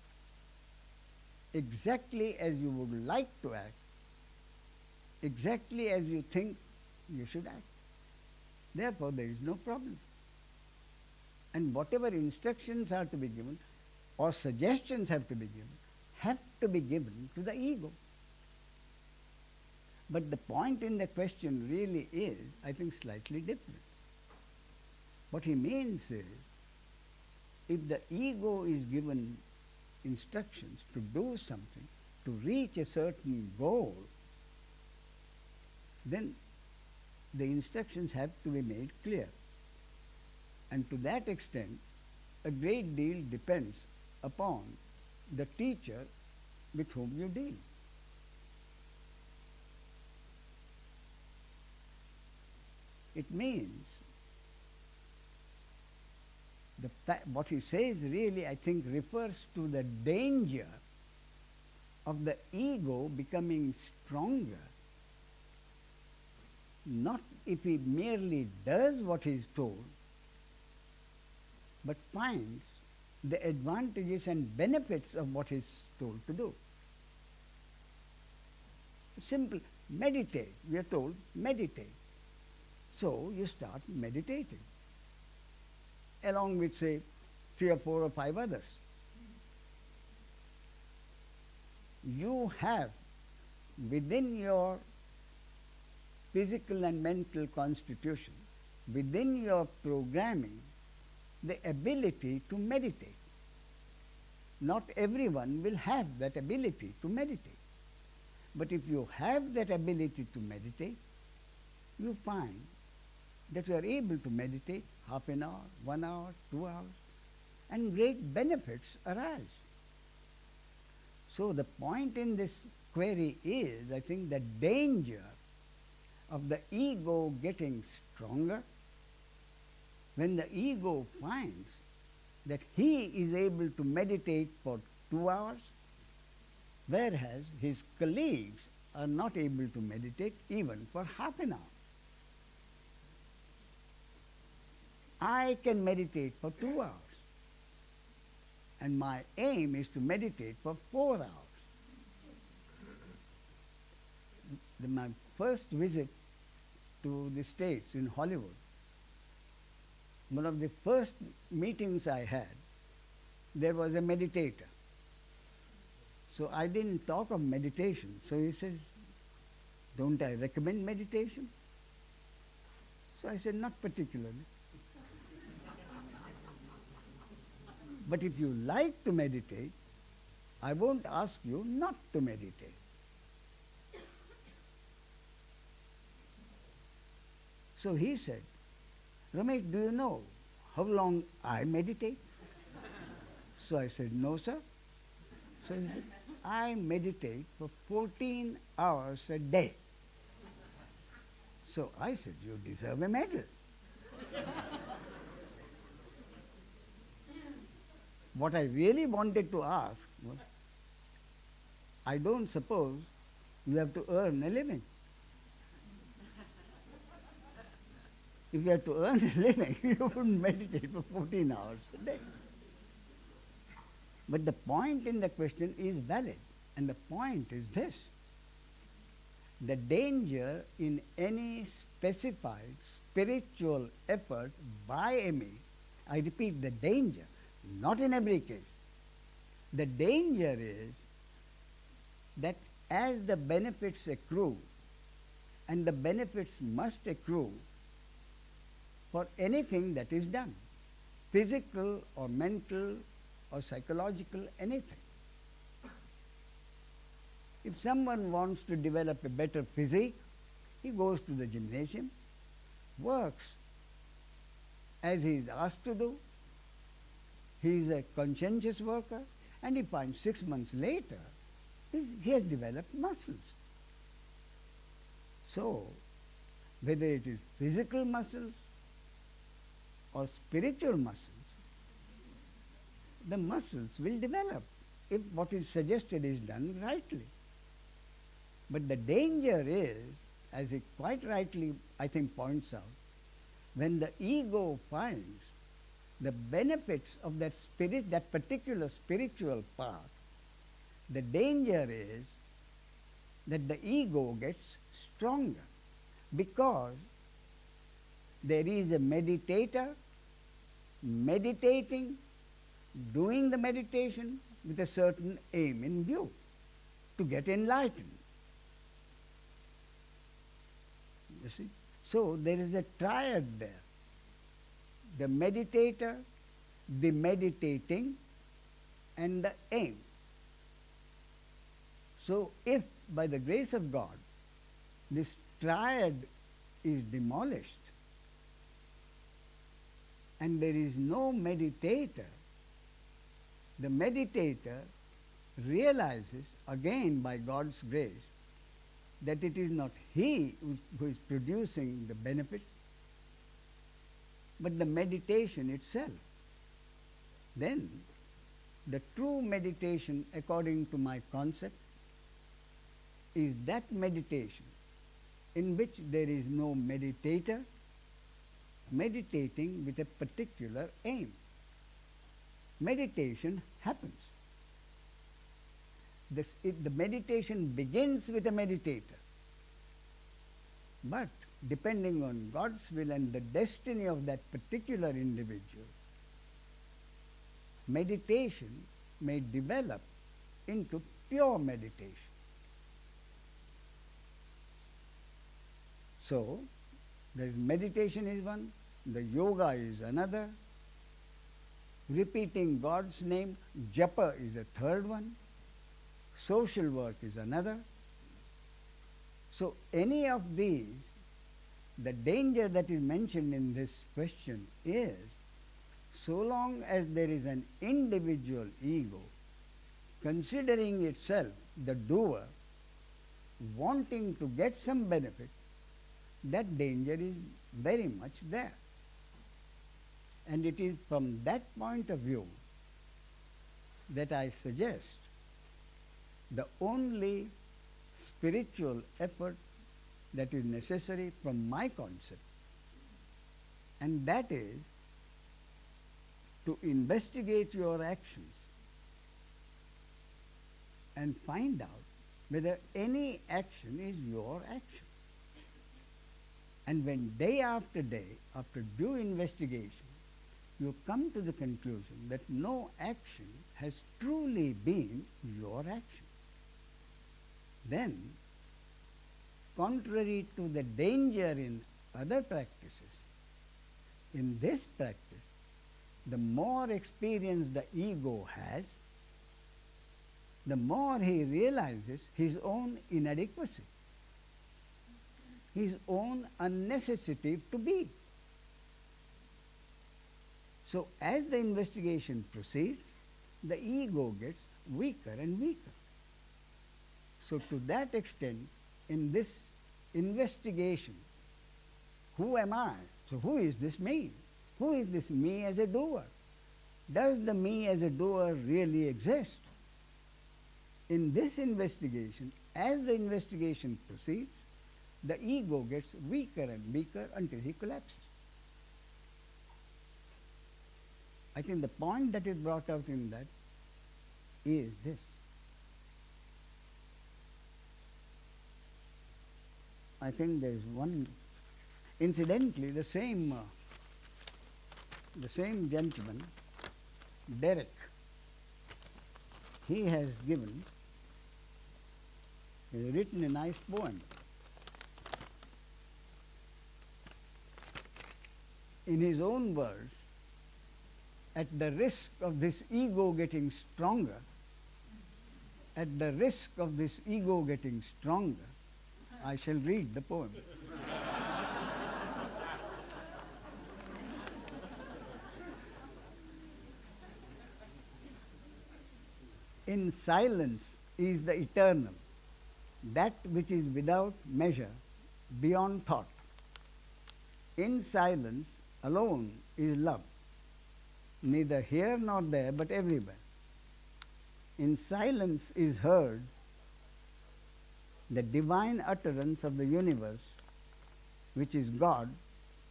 exactly as you would like to act, exactly as you think you should act. Therefore, there is no problem. And whatever instructions are to be given or suggestions have to be given to the ego. But the point in the question really is, I think, slightly different. What he means is, if the ego is given instructions to do something, to reach a certain goal, then the instructions have to be made clear. And to that extent, a great deal depends upon the teacher with whom you deal. It means, what he says really, I think, refers to the danger of the ego becoming stronger, not if he merely does what he is told, but finds the advantages and benefits of what he is told to do. Simple, meditate. We are told, meditate. So you start meditating, along with, say, 3 or 4 or 5 others. You have within your physical and mental constitution, within your programming, the ability to meditate. Not everyone will have that ability to meditate. But if you have that ability to meditate, you find that you are able to meditate half an hour, 1 hour, 2 hours, and great benefits arise. So the point in this query is, I think, the danger of the ego getting stronger when the ego finds that he is able to meditate for 2 hours, whereas his colleagues are not able to meditate even for half an hour. I can meditate for 2 hours, and my aim is to meditate for 4 hours. My first visit to the States in Hollywood, one of the first meetings I had, there was a meditator. So I didn't talk of meditation. So he says, don't I recommend meditation? So I said, not particularly. But if you like to meditate, I won't ask you not to meditate. So he said, Ramesh, do you know how long I meditate? So I said, no, sir. So he said, I meditate for 14 hours a day. So I said, you deserve a medal. What I really wanted to ask was, I don't suppose you have to earn a living. If you had to earn a living, you wouldn't meditate for 14 hours a day. But the point in the question is valid, and the point is this. The danger in any specified spiritual effort by a me, I repeat, the danger, not in every case. The danger is that as the benefits accrue, and the benefits must accrue for anything that is done, physical or mental or psychological, anything. If someone wants to develop a better physique, he goes to the gymnasium, works as he is asked to do. He is a conscientious worker, and he finds 6 months later he has developed muscles. So, whether it is physical muscles or spiritual muscles, the muscles will develop if what is suggested is done rightly. But the danger is, as he quite rightly, I think, points out, when the ego finds the benefits of that spirit, that particular spiritual path, the danger is that the ego gets stronger, because there is a meditator meditating, doing the meditation with a certain aim in view, to get enlightened. You see? So there is a triad there. The meditator, the meditating, and the aim. So if by the grace of God this triad is demolished and there is no meditator, the meditator realizes again by God's grace that it is not he who is producing the benefits, but the meditation itself. Then the true meditation, according to my concept, is that meditation in which there is no meditator meditating with a particular aim. Meditation happens. The meditation begins with a meditator. But depending on God's will and the destiny of that particular individual, meditation may develop into pure meditation. So, meditation is one, the yoga is another, repeating God's name, japa is a third one, social work is another. So, any of these, the danger that is mentioned in this question is, so long as there is an individual ego considering itself the doer, wanting to get some benefit, that danger is very much there. And it is from that point of view that I suggest the only spiritual effort that is necessary from my concept, and that is to investigate your actions and find out whether any action is your action. And when day after day, after due investigation, you come to the conclusion that no action has truly been your action, then, contrary to the danger in other practices, in this practice, the more experience the ego has, the more he realizes his own inadequacy, his own unnecessity to be. So, as the investigation proceeds, the ego gets weaker and weaker. So, to that extent, in this investigation, who am I? So, who is this me? Who is this me as a doer? Does the me as a doer really exist? In this investigation, as the investigation proceeds, the ego gets weaker and weaker until he collapses. I think the point that is brought out in that is this. I think there is one, incidentally, the same gentleman, Derek, he has written a nice poem. in his own words, at the risk of this ego getting stronger, at the risk of this ego getting stronger, I shall read the poem. In silence is the eternal, that which is without measure, beyond thought. In silence alone is love, neither here nor there, but everywhere. In silence is heard the divine utterance of the universe, which is God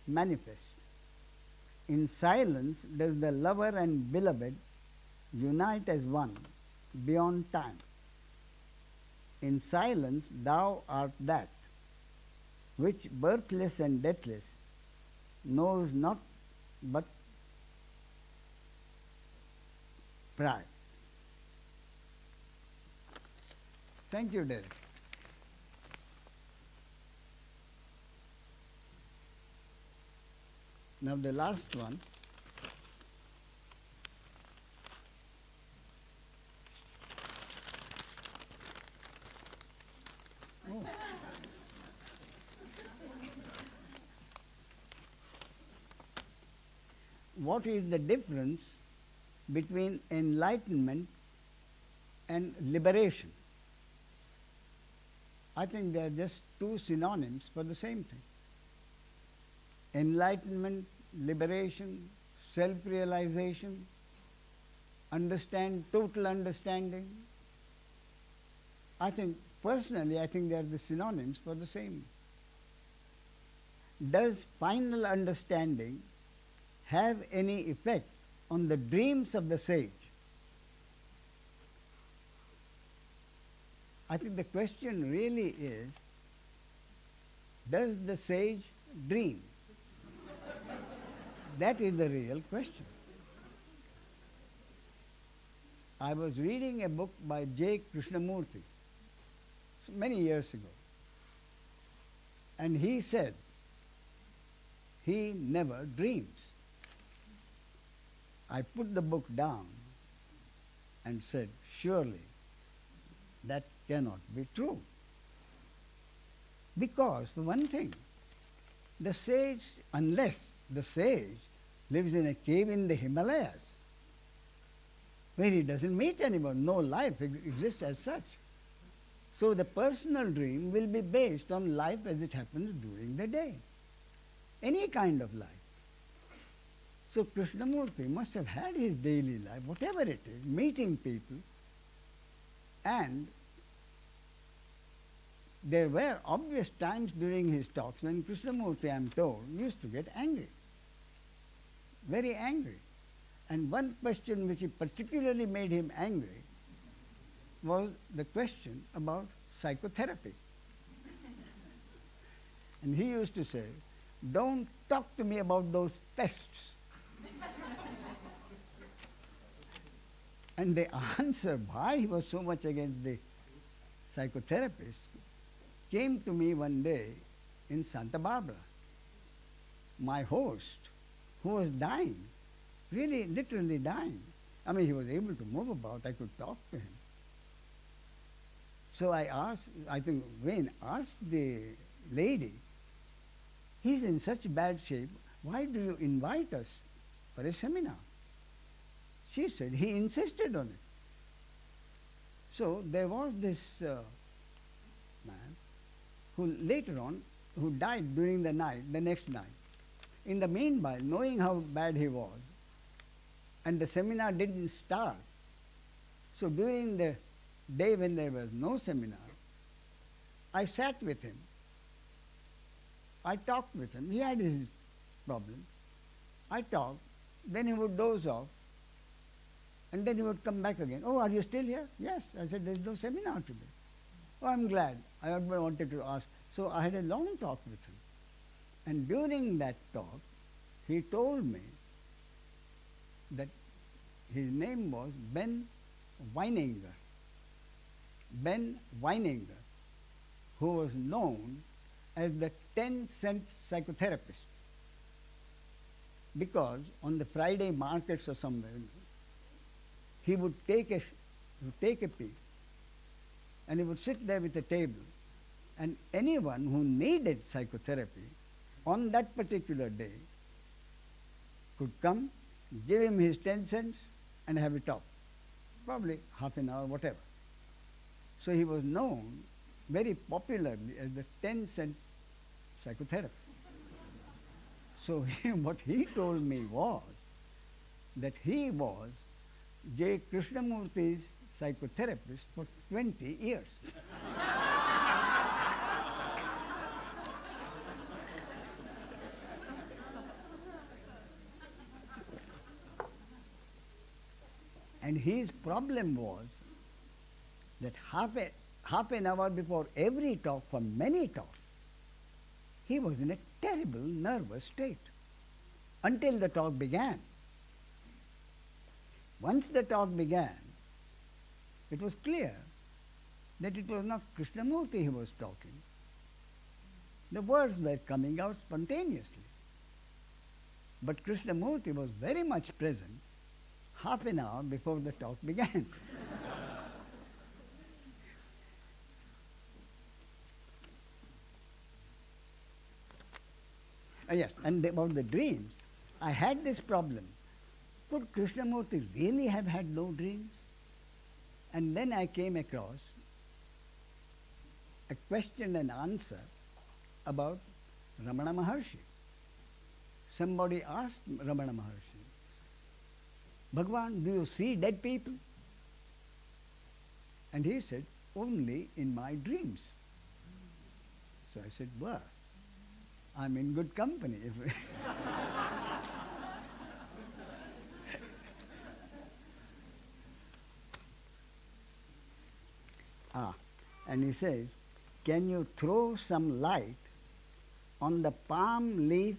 manifest. In silence does the lover and beloved unite as one beyond time. In silence thou art that which, birthless and deathless, knows not but pride. Thank you, Derek. Now the last one. Oh. What is the difference between enlightenment and liberation? I think they are just two synonyms for the same thing. Enlightenment, liberation, self-realization, total understanding. Personally, I think they are the synonyms for the same. Does final understanding have any effect on the dreams of the sage? I think the question really is, does the sage dream? That is the real question. I was reading a book by J. Krishnamurti many years ago, and he said he never dreams. I put the book down and said, surely that cannot be true. Because, for one thing, the sage, unless the sage lives in a cave in the Himalayas, where he doesn't meet anyone, no life exists as such. So the personal dream will be based on life as it happens during the day, any kind of life. So Krishnamurti must have had his daily life, whatever it is, meeting people, and there were obvious times during his talks when Krishnamurti, I am told, used to get angry, very angry. And one question which particularly made him angry was the question about psychotherapy. And he used to say, don't talk to me about those pests. And the answer why he was so much against the psychotherapist came to me one day in Santa Barbara. My host, who was dying, really literally dying. I mean, he was able to move about, I could talk to him. So I asked, I think Wayne asked the lady, he's in such bad shape, why do you invite us for a seminar? She said, he insisted on it. So there was this man who later on, who died during the night, the next night. In the meanwhile, knowing how bad he was, and the seminar didn't start, so during the day when there was no seminar, I sat with him. I talked with him. He had his problem. I talked, then he would doze off, and then he would come back again. Oh, are you still here? Yes. I said, there's no seminar today. Oh, I'm glad. I wanted to ask. So I had a long talk with him. And during that talk, he told me that his name was Ben Weininger. Ben Weininger, who was known as the 10-cent psychotherapist. because on the Friday markets or somewhere, he would take a piece and he would sit there with a table, and anyone who needed psychotherapy on that particular day could come, give him his 10 cents and have a talk, probably half an hour, whatever. So he was known very popularly as the 10-cent psychotherapist. So what he told me was that he was J. Krishnamurti's psychotherapist for 20 years. And his problem was that half an hour before every talk, for many talks, he was in a terrible nervous state until the talk began. Once the talk began, it was clear that it was not Krishnamurti he was talking. The words were coming out spontaneously. But Krishnamurti was very much present half an hour before the talk began. Yes, and about the dreams, I had this problem. Could Krishnamurti really have had no dreams? And then I came across a question and answer about Ramana Maharshi. Somebody asked Ramana Maharshi, Bhagwan, do you see dead people? And he said, only in my dreams. So I said, well, I'm in good company. And he says, can you throw some light on the palm leaf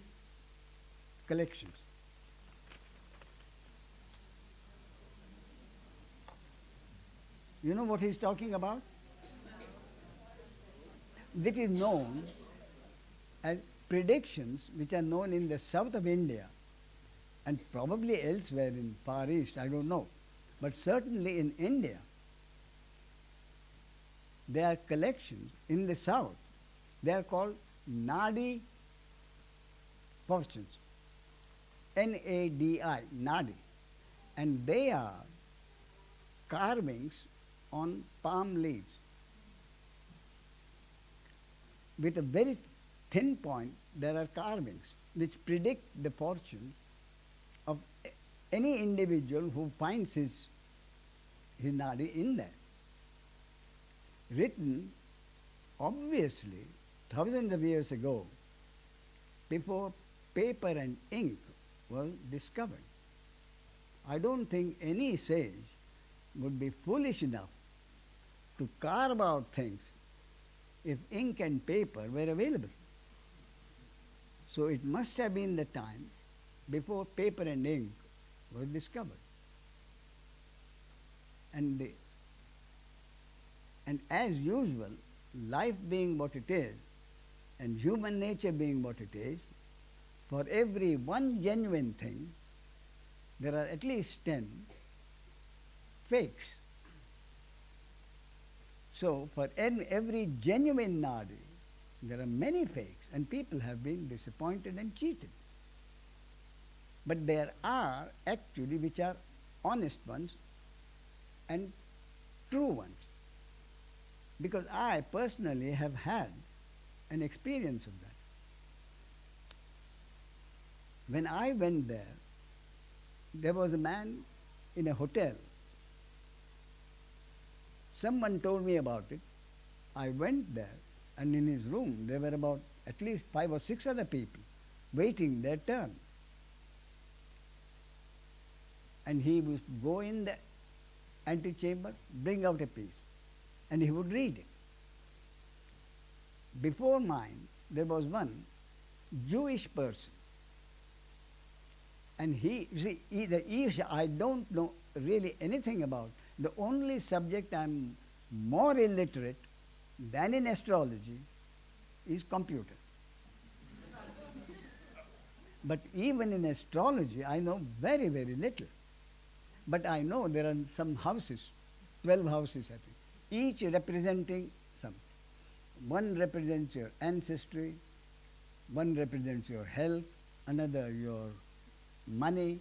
collections? You know what he's talking about? This is known as predictions which are known in the south of India and probably elsewhere in Far East, I don't know. But certainly in India, there are collections in the south. They are called Nadi fortunes, N-A-D-I, Nadi. And they are carvings on palm leaves with a very thin point. There are carvings which predict the fortune of any individual who finds his nadi in there. Written, obviously, thousands of years ago, before paper and ink was discovered. I don't think any sage would be foolish enough to carve out things if ink and paper were available. So it must have been the time before paper and ink was discovered. And as usual, life being what it is, and human nature being what it is, for every one genuine thing, there are at least 10 fakes. So for every genuine nadi, there are many fakes, and people have been disappointed and cheated. But there are actually which are honest ones and true ones. Because I personally have had an experience of that. When I went there was a man in a hotel. Someone told me about it. I went there, and in his room there were about at least 5 or 6 other people waiting their turn. And he would go in the antechamber, bring out a piece, and he would read it. Before mine, there was one Jewish person. And I don't know really anything about. The only subject I'm more illiterate than in astrology is computer. But even in astrology, I know very, very little. But I know there are some houses, 12 houses I think, each representing some. One represents your ancestry, one represents your health, another your money,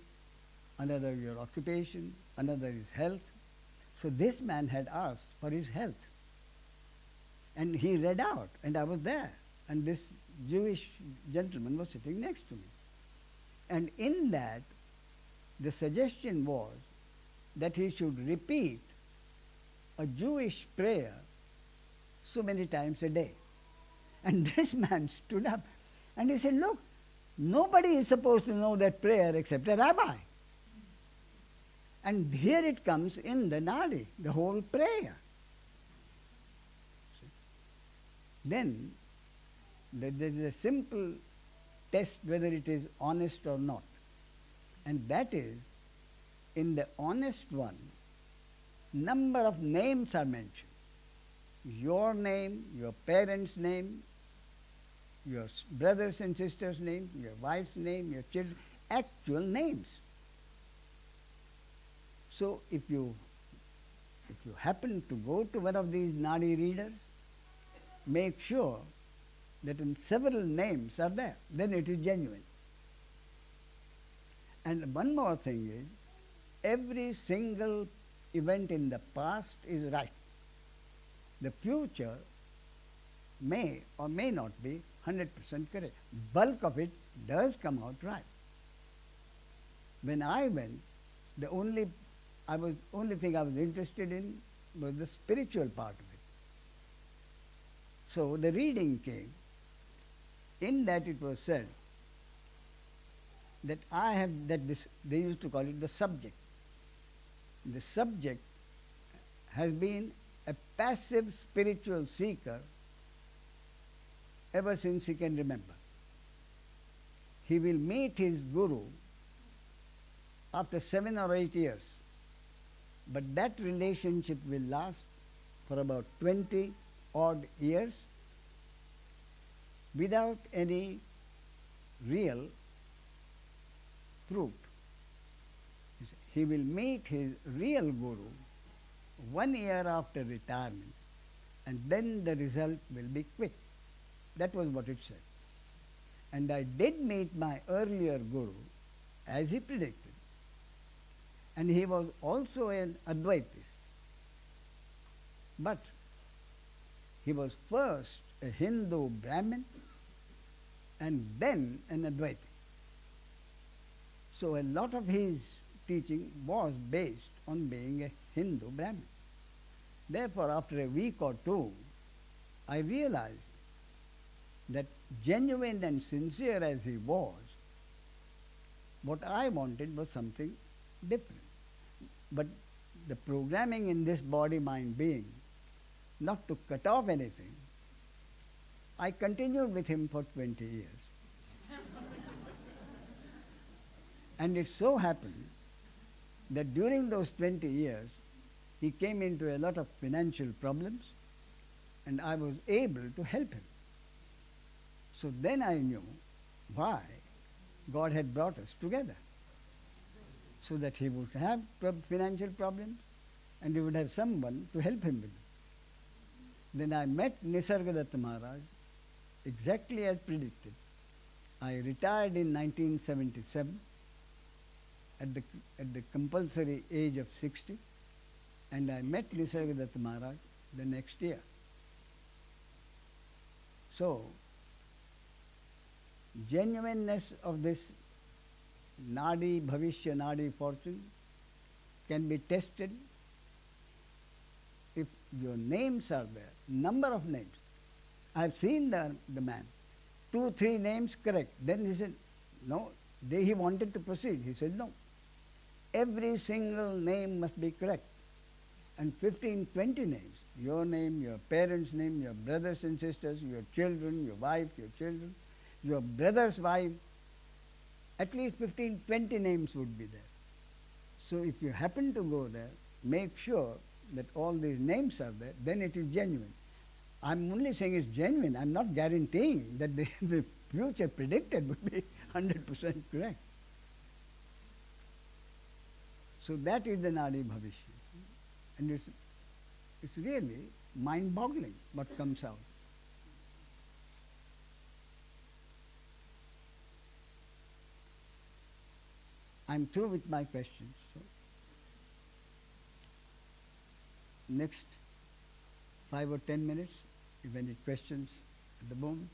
another your occupation, another is health. So this man had asked for his health. And he read out, and I was there. And this Jewish gentleman was sitting next to me. And in that, the suggestion was that he should repeat a Jewish prayer so many times a day. And this man stood up and he said, look, nobody is supposed to know that prayer except a rabbi. And here it comes in the Nadi, the whole prayer. Then there is a simple test whether it is honest or not. And that is, in the honest one, number of names are mentioned. Your name, your parents' name, your brothers and sisters' name, your wife's name, your children, actual names. So if you happen to go to one of these Nadi readers, make sure that in several names are there, then it is genuine. And one more thing is, every single event in the past is right. The future may or may not be 100% correct. Bulk of it does come out right. When I went, the only thing I was interested in was the spiritual part of it. So the reading came. In that it was said that they used to call it the subject. The subject has been a passive spiritual seeker ever since he can remember. He will meet his guru after 7 or 8 years, but that relationship will last for about 20 odd years without any real fruit. He will meet his real guru 1 year after retirement, and then the result will be quick. That was what it said. And I did meet my earlier guru as he predicted, and he was also an advaitist. But he was first a Hindu Brahmin and then an advaiti. So a lot of his teaching was based on being a Hindu Brahmin. Therefore, after a week or two, I realized that genuine and sincere as he was, what I wanted was something different. But the programming in this body-mind being, not to cut off anything, I continued with him for 20 years. And it so happened that during those 20 years, he came into a lot of financial problems, and I was able to help him. So then I knew why God had brought us together, so that he would have financial problems and he would have someone to help him with them. Then I met Nisargadatty Maharaj exactly as predicted. I retired in 1977 at the compulsory age of 60, and I met Nisargadatty Maharaj the next year. So, genuineness of this Nadi, Bhavishya Nadi fortune can be tested if your names are there, number of names. I have seen the man, 2, 3 names correct. Then he said, no, he wanted to proceed. He said, no, every single name must be correct. And 15, 20 names, your name, your parents' name, your brothers and sisters, your children, your wife, your children, your brother's wife, at least 15, 20 names would be there. So if you happen to go there, make sure that all these names are there, then it is genuine. I'm only saying it's genuine. I'm not guaranteeing that the future predicted would be 100% correct. So that is the Nadi Bhavishya. And it's really mind-boggling what comes out. I'm through with my questions. So next 5 or 10 minutes, if any questions at the moment.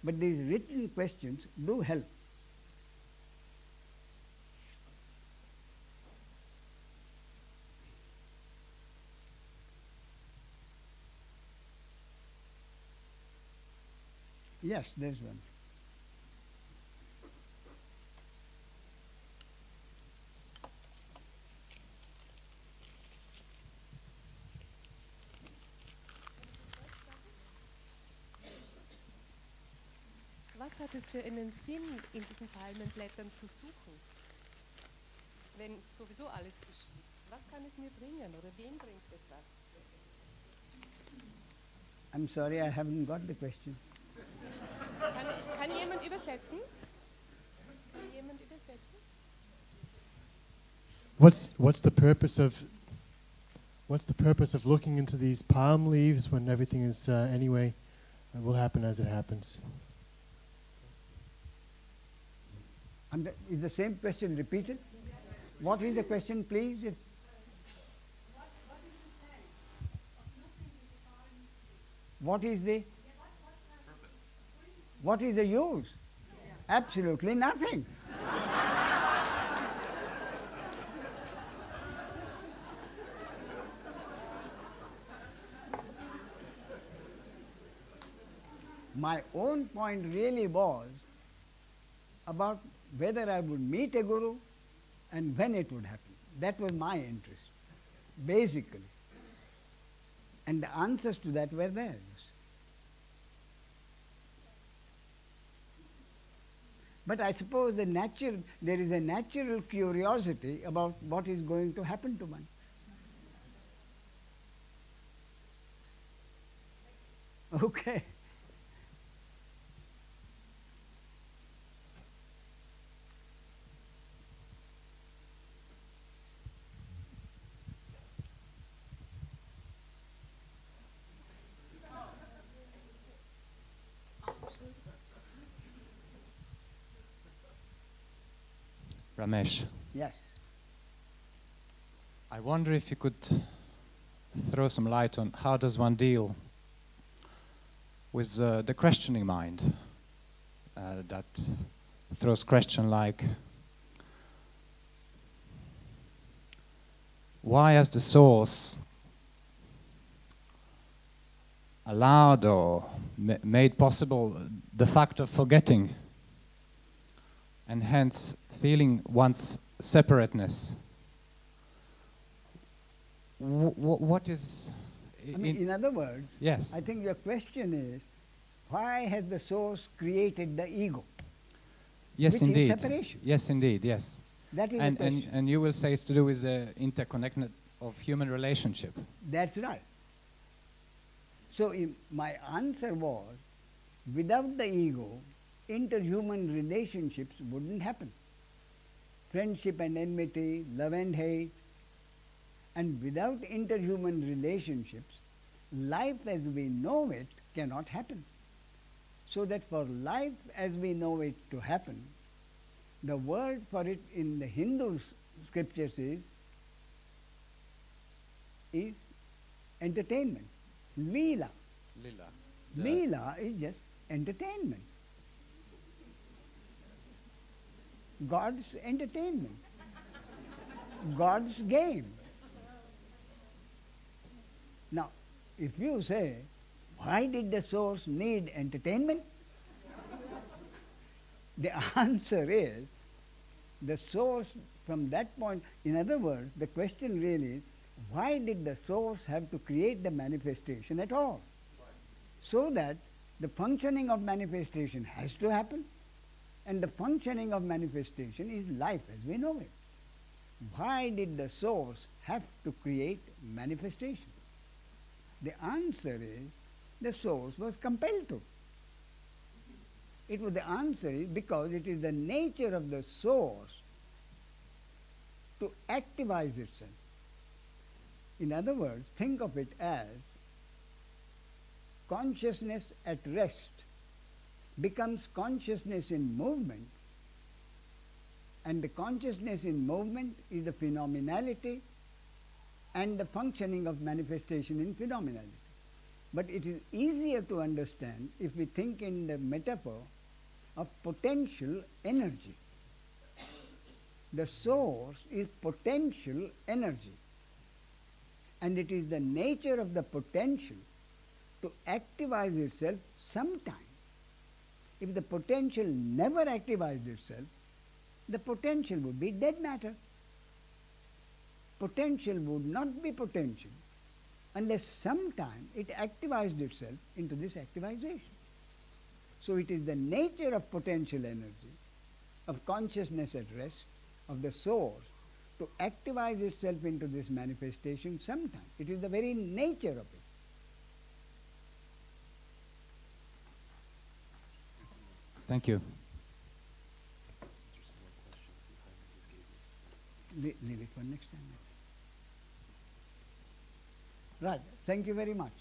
But these written questions do help. Yes, there's one. Was hat es für einen Sinn, in diesen Palmenblättern zu suchen, wenn sowieso alles geschieht? Was kann es mir bringen oder wem bringt es was? I'm sorry, I haven't got the question. Kann jemand übersetzen? Kann jemand übersetzen? What's the purpose of looking into these palm leaves when everything is anyway will happen as it happens? Is the same question repeated? What is the question, please? What is the use? Absolutely nothing. My own point really was about whether I would meet a guru and when it would happen. That was my interest, basically. And the answers to that were there. But I suppose there is a natural curiosity about what is going to happen to one. Okay. Ramesh, Yes. I wonder if you could throw some light on how does one deal with the questioning mind that throws question like, why has the source allowed or made possible the fact of forgetting and hence feeling one's separateness? What is... in other words, yes. I think your question is, why has the source created the ego? Yes, which indeed. is separation. Yes, indeed, yes. That is the question. And you will say it's to do with the interconnectedness of human relationship. That's right. So my answer was, without the ego, interhuman relationships wouldn't happen. Friendship and enmity, love and hate. And without interhuman relationships, life as we know it cannot happen. So that for life as we know it to happen, the word for it in the Hindu scriptures is entertainment. Leela. Leela is just entertainment. God's entertainment. God's game. Now, if you say, why did the source need entertainment? The answer is, the source from that point, in other words, the question really is, why did the source have to create the manifestation at all? So that the functioning of manifestation has to happen, and the functioning of manifestation is life as we know it. Why did the source have to create manifestation? The answer is the source was compelled to. The answer is because it is the nature of the source to activize itself. In other words, think of it as consciousness at rest becomes consciousness in movement, and the consciousness in movement is the phenomenality and the functioning of manifestation in phenomenality. But it is easier to understand if we think in the metaphor of potential energy. The source is potential energy, and it is the nature of the potential to activize itself sometime. If the potential never activized itself, the potential would be dead matter. Potential would not be potential unless sometime it activized itself into this activization. So it is the nature of potential energy, of consciousness at rest, of the source, to activize itself into this manifestation sometime. It is the very nature of it. Thank you. Leave it for next time. Right. Thank you very much.